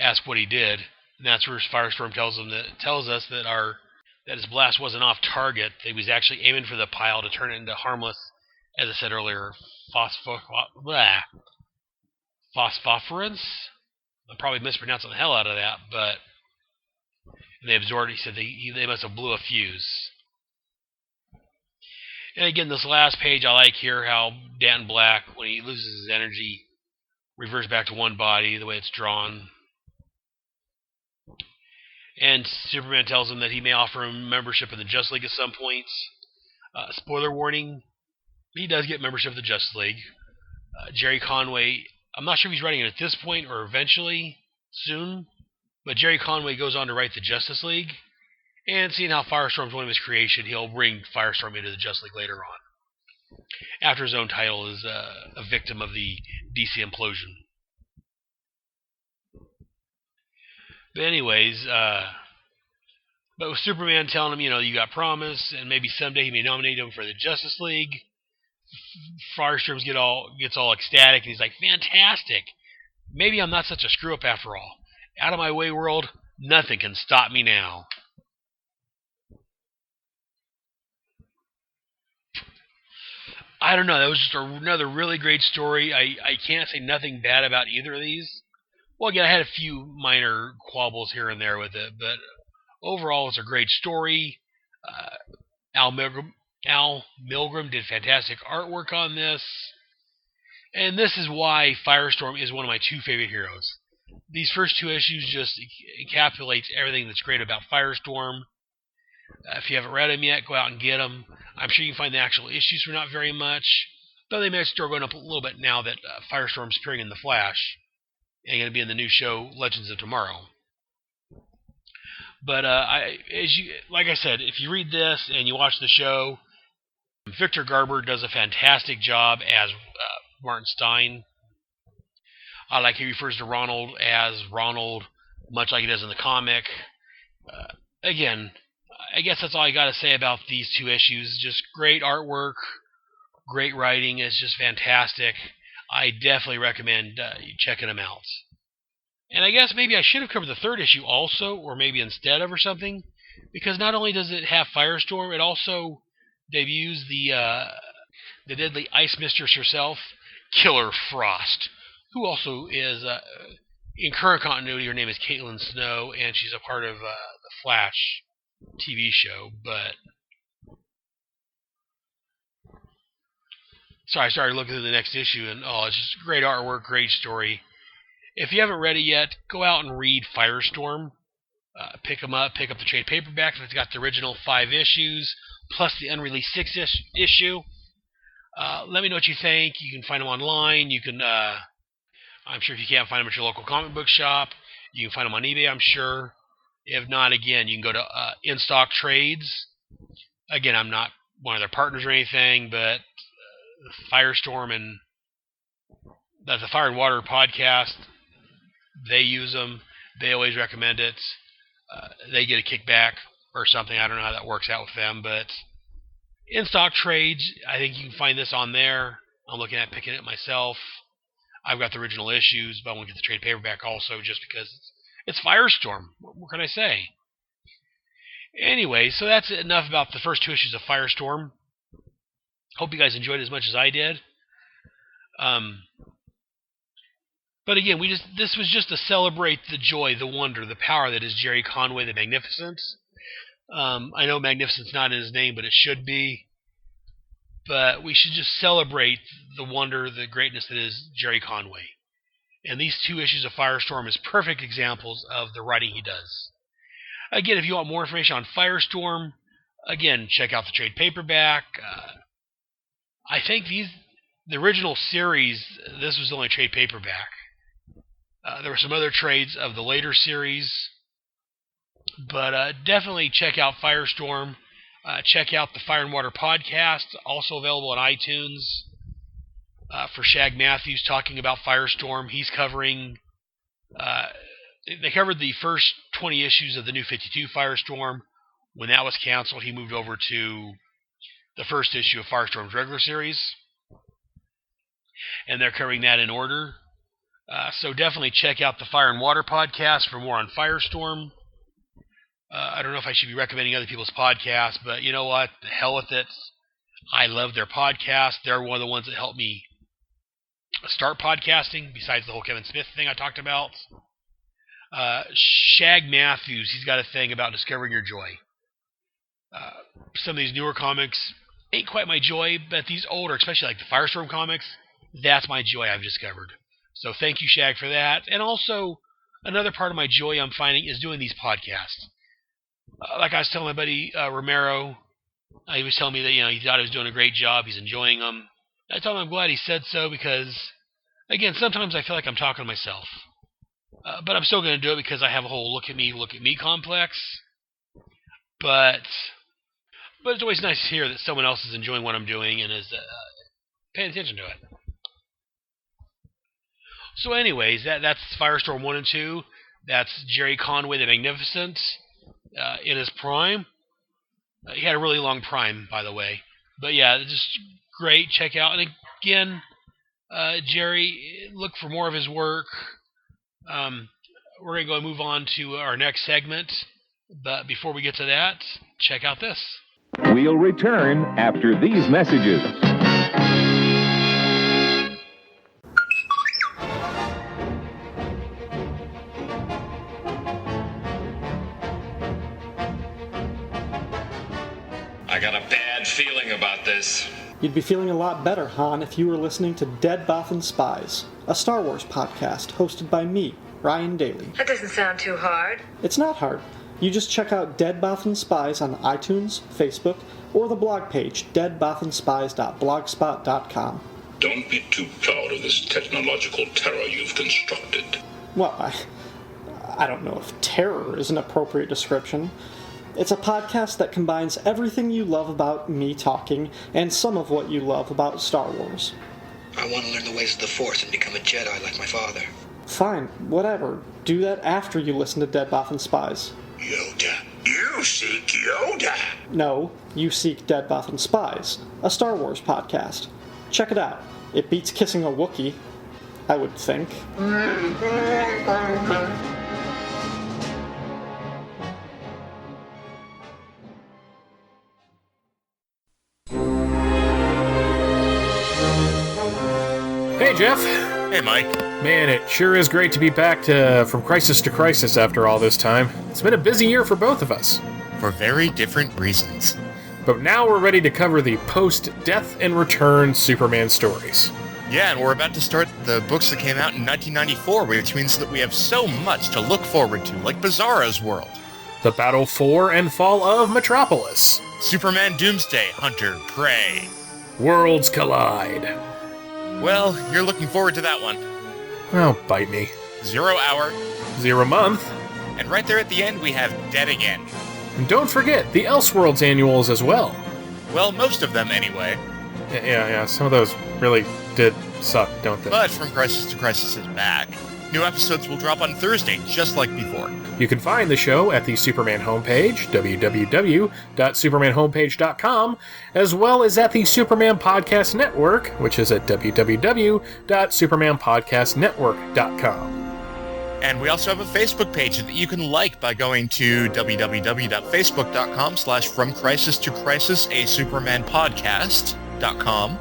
asks what he did. And that's where Firestorm tells us that his blast wasn't off target. He was actually aiming for the pile to turn it into harmless, as I said earlier, phosphorus. I'm probably mispronouncing the hell out of that, but they absorbed it. He said they must have blew a fuse. And again, this last page I like here, how Dan Black, when he loses his energy, reverts back to one body, the way it's drawn. And Superman tells him that he may offer him membership in the Justice League at some point. Spoiler warning, he does get membership of the Justice League. Gerry Conway, I'm not sure if he's writing it at this point or eventually, soon, but Gerry Conway goes on to write the Justice League. And seeing how Firestorm's one of his creation, he'll bring Firestorm into the Justice League later on, after his own title is a victim of the DC implosion. But anyways, but with Superman telling him, you got promise, and maybe someday he may nominate him for the Justice League, Firestorm gets all ecstatic, and he's like, fantastic! Maybe I'm not such a screw-up after all. Out of my way, world, nothing can stop me now. I don't know, that was just another really great story. I can't say nothing bad about either of these. Well, again, I had a few minor quabbles here and there with it, but overall, it's a great story. Al Milgrom did fantastic artwork on this. And this is why Firestorm is one of my two favorite heroes. These first two issues just encapsulates everything that's great about Firestorm. If you haven't read them yet, go out and get them. I'm sure you can find the actual issues for not very much, though they may start going up a little bit now that Firestorm's appearing in The Flash and going to be in the new show Legends of Tomorrow. But like I said, if you read this and you watch the show, Victor Garber does a fantastic job as Martin Stein. I like he refers to Ronald as Ronald, much like he does in the comic. Again, I guess that's all I got to say about these two issues. Just great artwork, great writing. It's just fantastic. I definitely recommend you checking them out. And I guess maybe I should have covered the third issue also, or maybe instead of or something, because not only does it have Firestorm, it also debuts the deadly ice mistress herself, Killer Frost, who also is, in current continuity, her name is Caitlin Snow, and she's a part of the Flash TV show, but sorry, I started looking through the next issue, and it's just great artwork, great story. If you haven't read it yet, go out and read Firestorm. Pick them up, pick up the trade paperback. It's got the original 5 issues, plus the unreleased 6th issue. Let me know what you think. You can find them online. You can, I'm sure if you can't find them at your local comic book shop, you can find them on eBay, I'm sure. If not, again, you can go to In Stock Trades. Again, I'm not one of their partners or anything, but Firestorm and the Fire and Water podcast, they use them. They always recommend it. They get a kickback or something. I don't know how that works out with them, but In Stock Trades, I think you can find this on there. I'm looking at picking it myself. I've got the original issues, but I want to get the trade paperback also just because it's Firestorm. What can I say? Anyway, so that's enough about the first 2 issues of Firestorm. Hope you guys enjoyed it as much as I did. But again, this was just to celebrate the joy, the wonder, the power that is Gerry Conway the Magnificent. I know Magnificent's not in his name, but it should be. But we should just celebrate the wonder, the greatness that is Gerry Conway. And these 2 issues of Firestorm is perfect examples of the writing he does. Again, if you want more information on Firestorm, again, check out the trade paperback. I think the original series, this was the only trade paperback. There were some other trades of the later series. But definitely check out Firestorm. Check out the Fire and Water podcast, also available on iTunes. For Shag Matthews talking about Firestorm, he's covering. They covered the first 20 issues of the New 52 Firestorm. When that was canceled, he moved over to the first issue of Firestorm's regular series, and they're covering that in order. So definitely check out the Fire and Water podcast for more on Firestorm. I don't know if I should be recommending other people's podcasts, but you know what? The hell with it. I love their podcast. They're one of the ones that helped me start podcasting, besides the whole Kevin Smith thing I talked about. Shag Matthews, he's got a thing about discovering your joy. Some of these newer comics ain't quite my joy, but these older, especially like the Firestorm comics, that's my joy I've discovered. So thank you, Shag, for that. And also, another part of my joy I'm finding is doing these podcasts. Like I was telling my buddy Romero, he was telling me that he thought he was doing a great job. He's enjoying them. I told him I'm glad he said so because, again, sometimes I feel like I'm talking to myself. But I'm still going to do it because I have a whole look at me complex. But it's always nice to hear that someone else is enjoying what I'm doing and is paying attention to it. So anyways, that's Firestorm 1 and 2. That's Gerry Conway the Magnificent in his prime. He had a really long prime, by the way. But yeah, just great. Check out. And again, Gerry, look for more of his work. We're going to go and move on to our next segment. But before we get to that, check out this. We'll return after these messages. I got a bad feeling about this. You'd be feeling a lot better, Han, if you were listening to Dead Bothan Spies, a Star Wars podcast hosted by me, Ryan Daly. That doesn't sound too hard. It's not hard. You just check out Dead Bothan Spies on iTunes, Facebook, or the blog page, deadbothanspies.blogspot.com. Don't be too proud of this technological terror you've constructed. Well, I don't know if terror is an appropriate description. It's a podcast that combines everything you love about me talking and some of what you love about Star Wars. I want to learn the ways of the Force and become a Jedi like my father. Fine, whatever. Do that after you listen to Dead Bothan Spies. Yoda. You seek Yoda. No, you seek Dead Bothan Spies, a Star Wars podcast. Check it out. It beats kissing a Wookiee, I would think. Hey, Jeff. Hey, Mike. Man, it sure is great to be back from crisis to crisis after all this time. It's been a busy year for both of us. For very different reasons. But now we're ready to cover the post-Death and Return Superman stories. Yeah, and we're about to start the books that came out in 1994, which means that we have so much to look forward to, like Bizarro's World. The Battle for and Fall of Metropolis. Superman Doomsday, Hunter, Prey. Worlds Collide. Well, you're looking forward to that one. Oh, bite me. 0 Hour. 0 Month. And right there at the end, we have Dead Again. And don't forget the Elseworlds annuals as well. Well, most of them anyway. Yeah, some of those really did suck, don't they? But From Crisis to Crisis is back. New episodes will drop on Thursday, just like before. You can find the show at the Superman homepage, www.supermanhomepage.com, as well as at the Superman Podcast Network, which is at www.supermanpodcastnetwork.com. And we also have a Facebook page that you can like by going to www.facebook.com/From Crisis to Crisis, a Superman Podcast.com.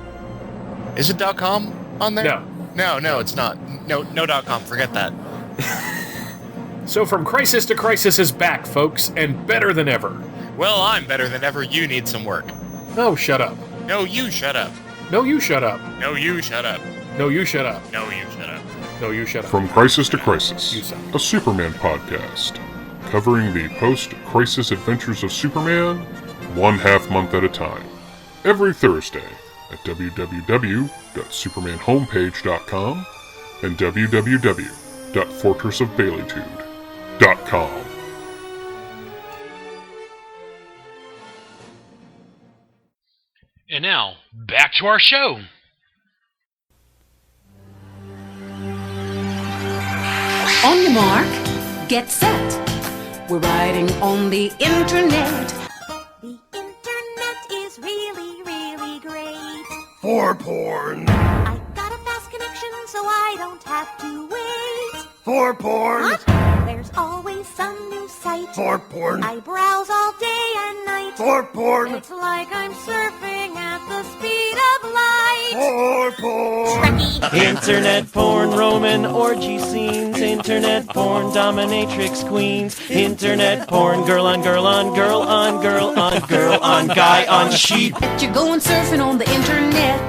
Is it .com on there? No, it's not. No .com. Forget that. So From Crisis to Crisis is back, folks, and better than ever. Well, I'm better than ever. You need some work. No, shut up. No, you shut up. No, you shut up. No, you shut up. No, you shut up. No, you shut up. No, you shut up. From Crisis to Crisis, a Superman podcast, covering the post-crisis adventures of Superman, 1/2 month at a time. Every Thursday at www.supermanhomepage.com and www.fortressofbaileytude.com. And now, back to our show. On your mark, get set. We're riding on the internet. The internet is really, really great. For porn. I got a fast connection so I don't have to wait. For porn. What? There's always some new site. For porn. I browse all day and night. For porn. It's like I'm surfing at the speed of light. For porn. Trekkie. Internet porn, Roman orgy scenes. Internet porn, dominatrix queens. Internet porn, girl on girl on girl on girl on girl on guy on sheep. Bet you're going surfing on the internet.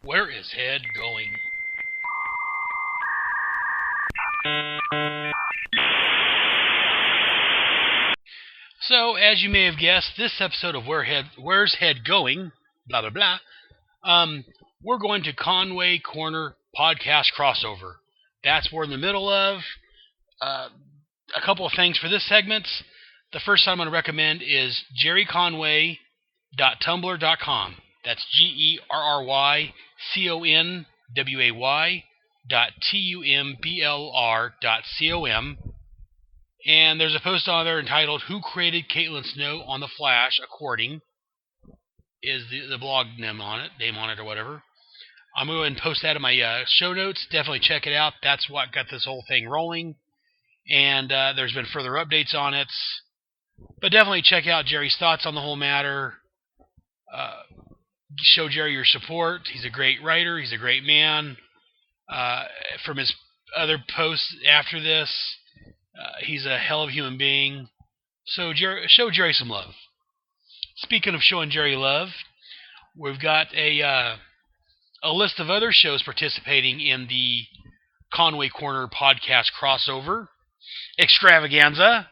Where is Head going? So, as you may have guessed, this episode of Where's Head Going, blah, blah, blah, we're going to Conway Corner Podcast Crossover. That's what we're in the middle of. A couple of things for this segment. The first I'm going to recommend is gerryconway.tumblr.com. That's GerryConway.tumblr.com. And there's a post on there entitled "Who Created Caitlin Snow on the Flash?" According is the blog name on it, or whatever. I'm going to go ahead and post that in my show notes. Definitely check it out. That's what got this whole thing rolling. And there's been further updates on it. But definitely check out Jerry's thoughts on the whole matter. Show Gerry your support. He's a great writer. He's a great man. From his other posts after this, he's a hell of a human being. So show Gerry some love. Speaking of showing Gerry love, we've got a list of other shows participating in the Conway Corner Podcast Crossover Extravaganza.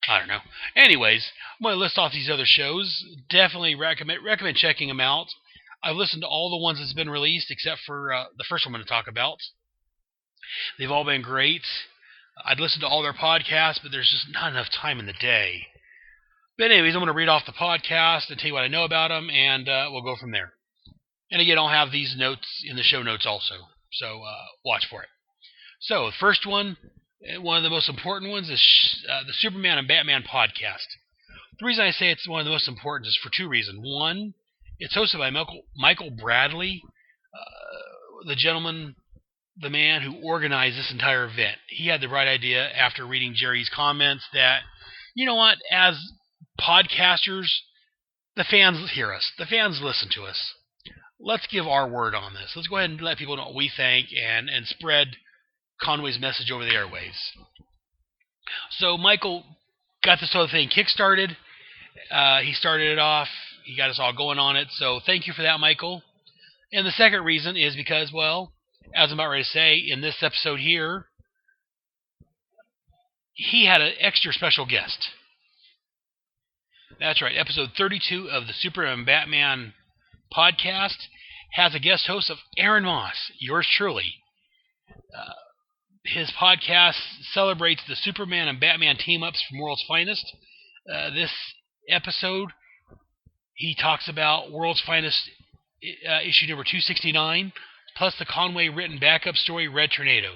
I don't know. Anyways, I'm going to list off these other shows. Definitely recommend checking them out. I've listened to all the ones that's been released except for the first one I'm going to talk about. They've all been great. I'd listen to all their podcasts, but there's just not enough time in the day. But anyways, I'm going to read off the podcast and tell you what I know about them, and we'll go from there. And again, I'll have these notes in the show notes also, so watch for it. So, the first one of the most important ones, is the Superman and Batman podcast. The reason I say it's one of the most important is for two reasons. One, it's hosted by Michael Bradley, the man who organized this entire event. He had the right idea after reading Gerry's comments that, you know what, as podcasters, the fans hear us. The fans listen to us. Let's give our word on this. Let's go ahead and let people know what we think and spread Conway's message over the airwaves. So Michael got this whole thing kickstarted. He started it off. He got us all going on it. So thank you for that, Michael. And the second reason is because, well, as I'm about ready to say, in this episode here, he had an extra special guest. That's right, episode 32 of the Superman and Batman podcast has a guest host of Aaron Moss, yours truly. His podcast celebrates the Superman and Batman team-ups from World's Finest. This episode, he talks about World's Finest issue number 269, plus the Conway written backup story Red Tornado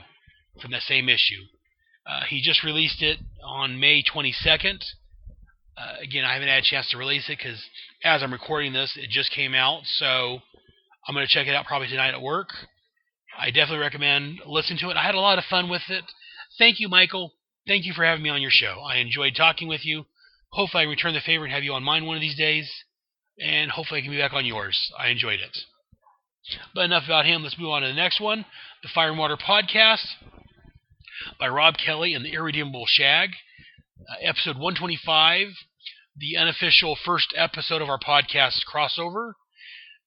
from that same issue. He just released it on May 22nd. Again, I haven't had a chance to release it because as I'm recording this, it just came out, so I'm going to check it out probably tonight at work. I definitely recommend listening to it. I had a lot of fun with it. Thank you, Michael. Thank you for having me on your show. I enjoyed talking with you. Hopefully I can return the favor and have you on mine one of these days. And hopefully I can be back on yours. I enjoyed it. But enough about him. Let's move on to the next one. The Fire and Water Podcast by Rob Kelly and the Irredeemable Shag. Episode 125. The unofficial first episode of our podcast crossover.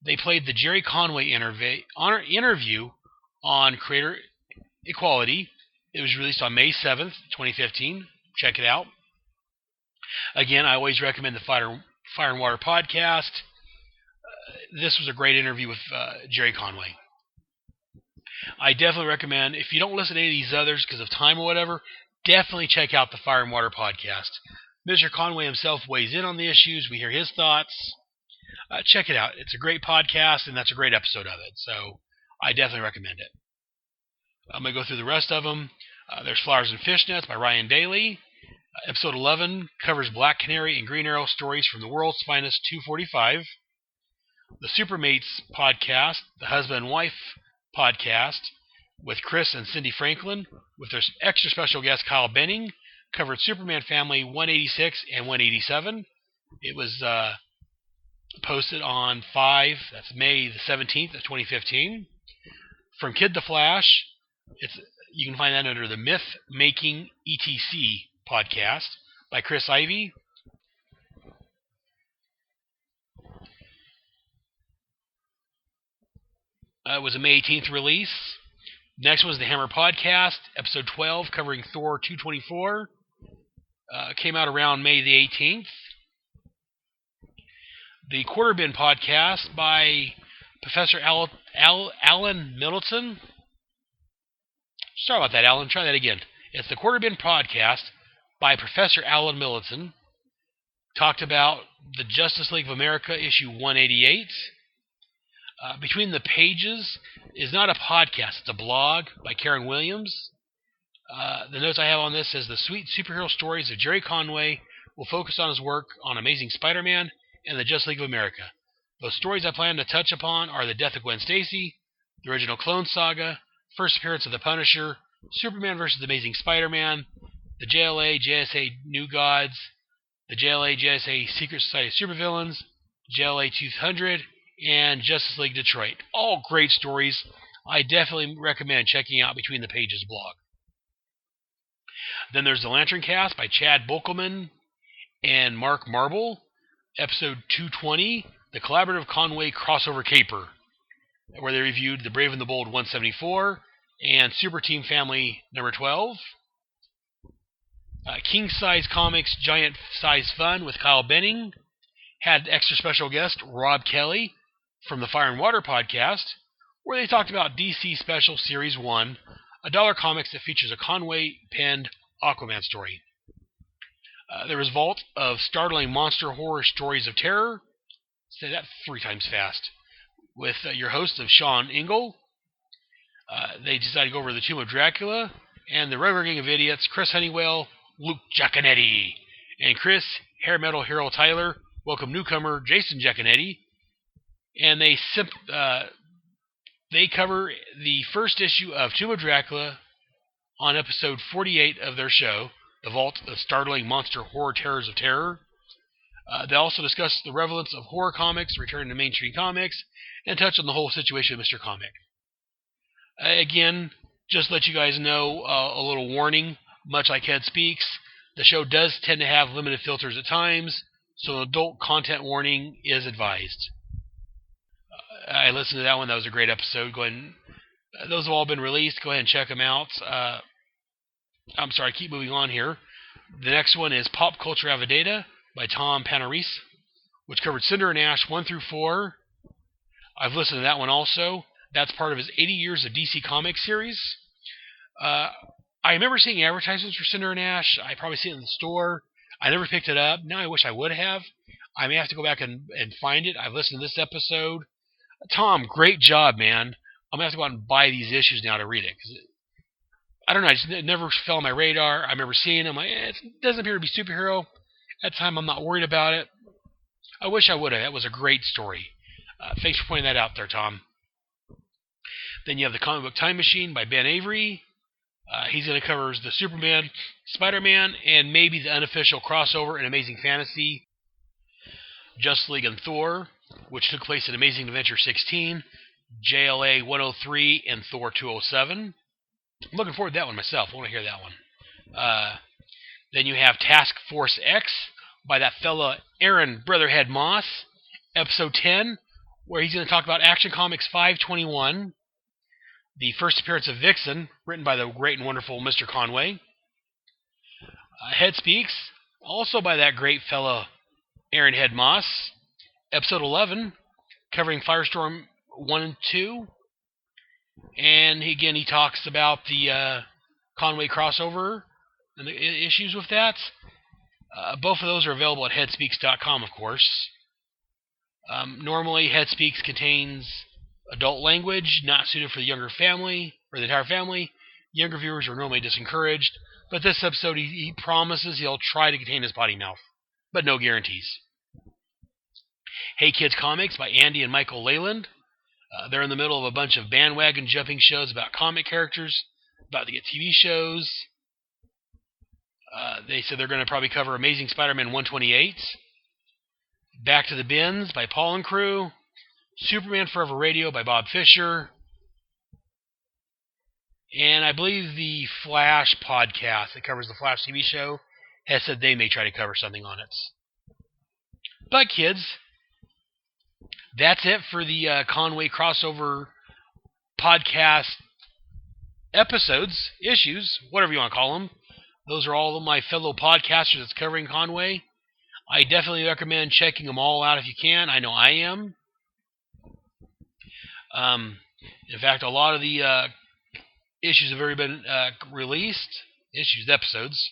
They played the Gerry Conway interview on creator equality. It was released on May 7th, 2015. Check it out. Again, I always recommend the Fire and Water podcast. This was a great interview with Gerry Conway. I definitely recommend, if you don't listen to any of these others because of time or whatever, definitely check out the Fire and Water podcast. Mr. Conway himself weighs in on the issues. We hear his thoughts. Check it out. It's a great podcast, and that's a great episode of it. So I definitely recommend it. I'm going to go through the rest of them. There's Flowers and Fishnets by Ryan Daly. Episode 11 covers Black Canary and Green Arrow stories from the World's Finest 245. The Supermates podcast, the Husband and Wife podcast, with Chris and Cindy Franklin, with their extra special guest Kyle Benning, covered Superman Family 186 and 187. It was posted on that's May the 17th of 2015. From Kid the Flash, you can find that under the Myth Making ETC podcast by Chris Ivey. It was a May 18th release. Next was the Hammer podcast, episode 12, covering Thor 224. Came out around May the 18th. The Quarter Bin podcast by Professor Alan Middleton. Sorry about that, Alan. Try that again. It's the Quarter Bin podcast by Professor Alan Middleton. Talked about the Justice League of America issue 188. Between the Pages is not a podcast. It's a blog by Karen Williams. The notes I have on this says the sweet superhero stories of Gerry Conway will focus on his work on Amazing Spider-Man and the Justice League of America. Those stories I plan to touch upon are the death of Gwen Stacy, the original Clone Saga, first appearance of the Punisher, Superman vs. the Amazing Spider-Man, the JLA JSA New Gods, the JLA JSA Secret Society of Supervillains, JLA 200, and Justice League Detroit. All great stories. I definitely recommend checking out Between the Pages blog. Then there's the Lantern Cast by Chad Bokelman and Mark Marble. Episode 220, the Collaborative Conway Crossover Caper, where they reviewed The Brave and the Bold 174 and Super Team Family number 12. King Size Comics Giant Size Fun with Kyle Benning had extra special guest Rob Kelly from the Fire and Water podcast, where they talked about DC Special Series 1, a dollar comics that features a Conway-penned Aquaman story. There was Vault of Startling Monster Horror Stories of Terror. Say that 3 times fast. With your host of Sean Ingle. They decided to go over the Tomb of Dracula. And the regular gang of idiots, Chris Honeywell, Luke Giaconetti, and Chris Hair Metal Hero Tyler welcome newcomer Jason Giaconetti. And they cover the first issue of Tomb of Dracula on episode 48 of their show, The Vault of Startling Monster Horror Terrors of Terror. They also discuss the relevance of horror comics, returning to mainstream comics, and touch on the whole situation of Mr. Comic. Again, just to let you guys know, a little warning, much like Head Speaks, the show does tend to have limited filters at times, so an adult content warning is advised. I listened to that one. That was a great episode. Go ahead and, those have all been released. Go ahead and check them out. I'm sorry, keep moving on here. The next one is Pop Culture Avidata by Tom Panarese, which covered Cinder and Ash 1 through 4. I've listened to that one also. That's part of his 80 Years of DC Comics series. I remember seeing advertisements for Cinder and Ash. I probably see it in the store. I never picked it up. Now I wish I would have. I may have to go back and find it. I've listened to this episode. Tom, great job, man. I'm going to have to go out and buy these issues now to read it. I don't know. It never fell on my radar. I remember seeing them. It doesn't appear to be superhero. At the time, I'm not worried about it. I wish I would have. That was a great story. Thanks for pointing that out there, Tom. Then you have The Comic Book Time Machine by Ben Avery. He's going to cover the Superman, Spider-Man, and maybe the unofficial crossover in Amazing Fantasy, Justice League and Thor, which took place in Amazing Adventure 16, JLA 103, and Thor 207. I'm looking forward to that one myself. I want to hear that one. Then you have Task Force X by that fella Aaron Brotherhead Moss, Episode 10, where he's going to talk about Action Comics 521, the first appearance of Vixen, written by the great and wonderful Mr. Conway. Head Speaks, also by that great fellow Aaron Head Moss, Episode 11, covering Firestorm 1 and 2. And again, he talks about the Conway crossover and the issues with that. Both of those are available at headspeaks.com, of course. Normally, Headspeaks contains adult language, not suited for the younger family, or the entire family. Younger viewers are normally discouraged. But this episode, he promises he'll try to contain his potty mouth, but no guarantees. Hey Kids Comics by Andy and Michael Leyland. They're in the middle of a bunch of bandwagon jumping shows about comic characters, about to get TV shows. They said they're going to probably cover Amazing Spider-Man 128. Back to the Bins by Paul and Crew. Superman Forever Radio by Bob Fisher. And I believe the Flash podcast that covers the Flash TV show has said they may try to cover something on it. But kids, that's it for the Conway crossover podcast episodes, issues, whatever you want to call them. Those are all of my fellow podcasters that's covering Conway. I definitely recommend checking them all out if you can. I know I am. In fact, a lot of the issues have already been released. Episodes.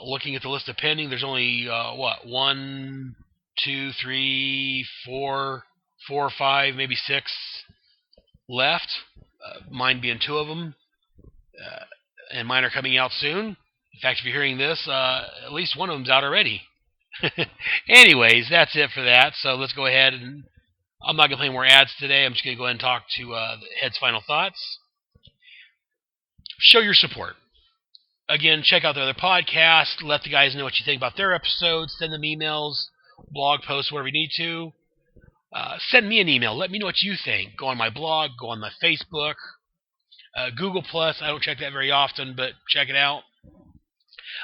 Looking at the list of pending, there's only, 1, 2, 3, 4, 5, maybe 6 left. Mine being 2 of them. And mine are coming out soon. In fact, if you're hearing this, at least one of them's out already. Anyways, that's it for that. So let's go ahead and I'm not going to play more ads today. I'm just going to go ahead and talk to the Head's final thoughts. Show your support. Again, check out their other podcasts. Let the guys know what you think about their episodes. Send them emails, blog posts, whatever you need to. Send me an email. Let me know what you think. Go on my blog. Go on my Facebook. Google Plus. I don't check that very often, but check it out.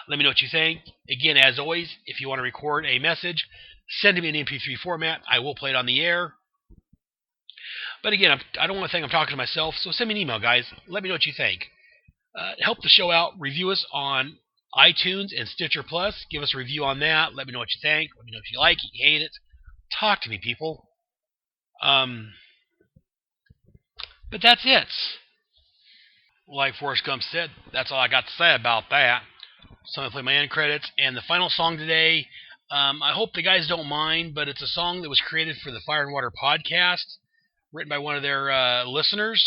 Let me know what you think. Again, as always, if you want to record a message, send it me in MP3 format. I will play it on the air. But again, I don't want to think I'm talking to myself, so send me an email, guys. Let me know what you think. Help the show out. Review us on iTunes and Stitcher Plus. Give us a review on that. Let me know what you think. Let me know if you like it, you hate it. Talk to me, people. But that's it. Like Forrest Gump said, that's all I got to say about that. So I'm going to play my end credits. And the final song today, I hope the guys don't mind, but it's a song that was created for the Fire and Water podcast, written by one of their listeners.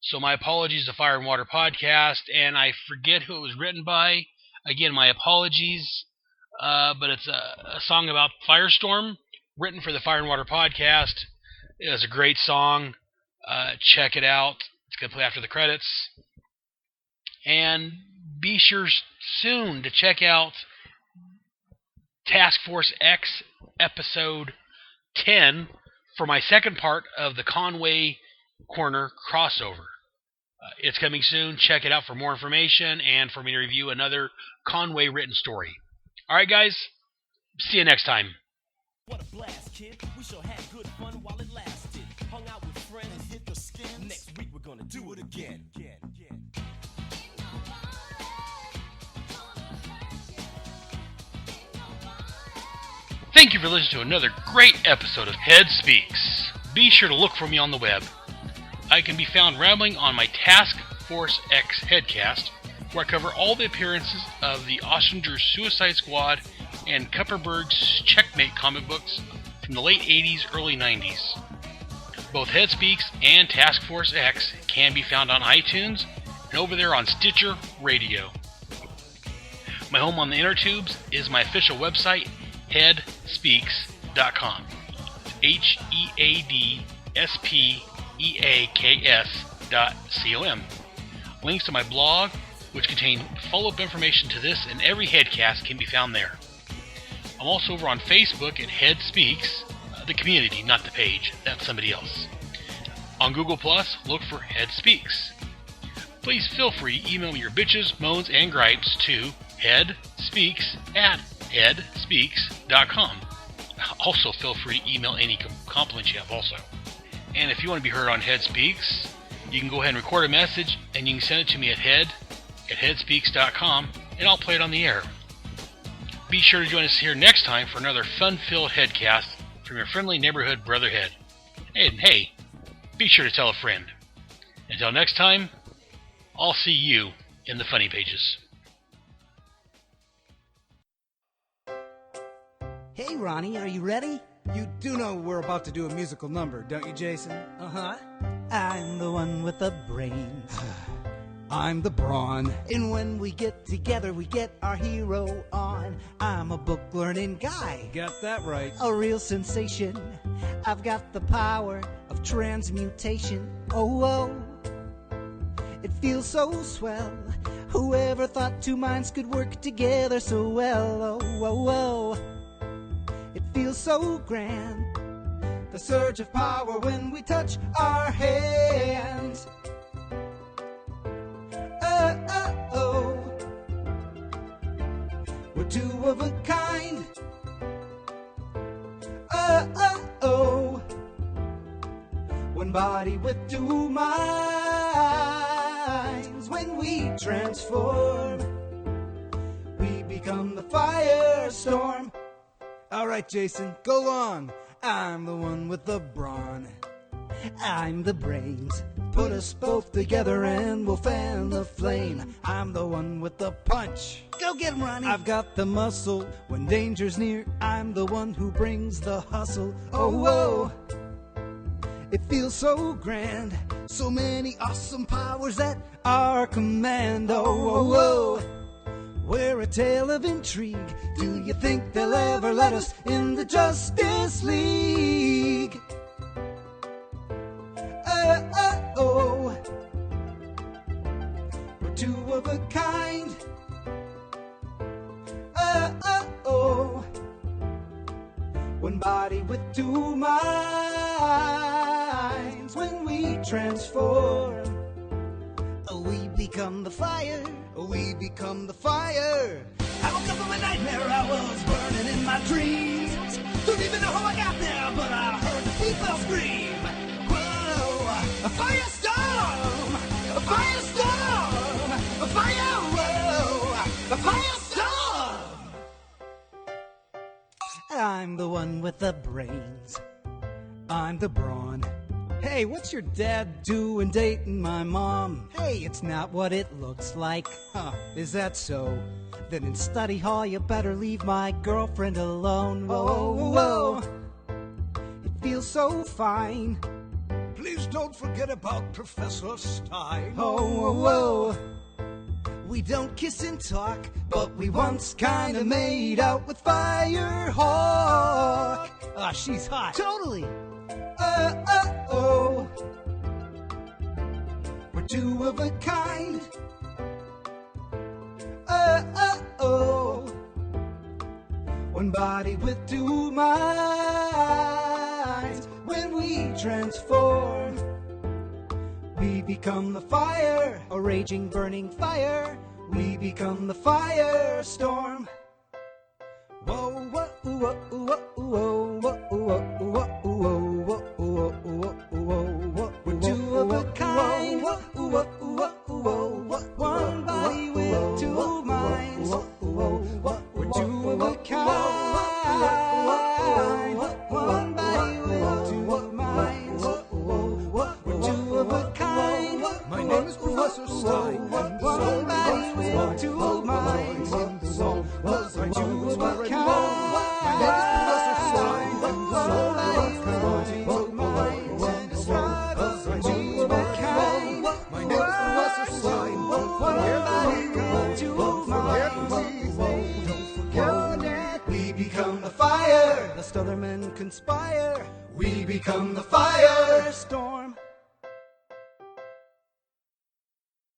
So my apologies to Fire and Water podcast, and I forget who it was written by. Again, my apologies. But it's a song about Firestorm, written for the Fire and Water podcast. It was a great song. Check it out. It's going to play after the credits. And be sure soon to check out Task Force X episode 10 for my second part of the Conway Corner Crossover. It's coming soon. Check it out for more information and for me to review another Conway written story. Alright guys, see you next time. What a blast, kid. We sure had good fun while it lasted. Hung out with friends, hit the skins. Next week we're gonna do it again. Thank you for listening to another great episode of Head Speaks. Be sure to look for me on the web. I can be found rambling on my Task Force X Headcast, where I cover all the appearances of the Ossinger's Suicide Squad and Kupperberg's Checkmate comic books from the late 80s, early 90s. Both Head Speaks and Task Force X can be found on iTunes and over there on Stitcher Radio. My home on the inner tubes is my official website, headspeaks.com. HEADSPEAKS.com. Links to my blog, which contain follow-up information to this and every headcast, can be found there. I'm also over on Facebook at Head Speaks, the community, not the page. That's somebody else. On Google+, look for Head Speaks. Please feel free to email me your bitches, moans, and gripes to headspeaks@headspeaks.com. Also, feel free to email any compliments you have also. And if you want to be heard on Head Speaks, you can go ahead and record a message, and you can send it to me at headspeaks.com, and I'll play it on the air. Be sure to join us here next time for another fun-filled headcast from your friendly neighborhood brotherhead. And hey, be sure to tell a friend. Until next time, I'll see you in the funny pages. Hey, Ronnie, are you ready? You do know we're about to do a musical number, don't you, Jason? Uh-huh. I'm the one with the brains. I'm the brawn. And when we get together, we get our hero on. I'm a book-learning guy. Got that right. A real sensation. I've got the power of transmutation. Oh, whoa. It feels so swell. Whoever thought two minds could work together so well? Oh, whoa, whoa. It feels so grand. The surge of power when we touch our hands. Oh. We're two of a kind. Oh. One body with two minds. When we transform, we become the Firestorm. All right, Jason, go on. I'm the one with the brawn. I'm the brains. Put us both together and we'll fan the flame. I'm the one with the punch. Go get him, Ronnie. I've got the muscle. When danger's near, I'm the one who brings the hustle. Oh, whoa. It feels so grand. So many awesome powers at our command. Oh, whoa. We're a tale of intrigue. Do you think they'll ever let us in the Justice League? Oh. We're two of a kind. Oh. One body with two minds. When we transform, we become the fire. We become the fire. I woke up from a nightmare. I was burning in my dreams. Don't even know how I got there, but I heard the people scream. A firestorm! A firestorm! A fire! Whoa! A firestorm! I'm the one with the brains. I'm the brawn. Hey, what's your dad doing dating my mom? Hey, it's not what it looks like. Huh, is that so? Then in study hall you better leave my girlfriend alone. Whoa, whoa. It feels so fine. Please don't forget about Professor Stein. Oh, whoa. We don't kiss and talk, but we once kinda made out with Firehawk. Ah, she's hot. Totally. Oh. We're two of a kind. Oh. One body with two minds. When we transform, we become the fire. A raging, burning fire. We become the Firestorm. Whoa, whoa, whoa, whoa, whoa, whoa, whoa, whoa, whoa, whoa, whoa. We're two of a kind. One body with two minds. We're two of a kind. Don't forget, we become the fire. The Stuthermen conspire. We become the Firestorm.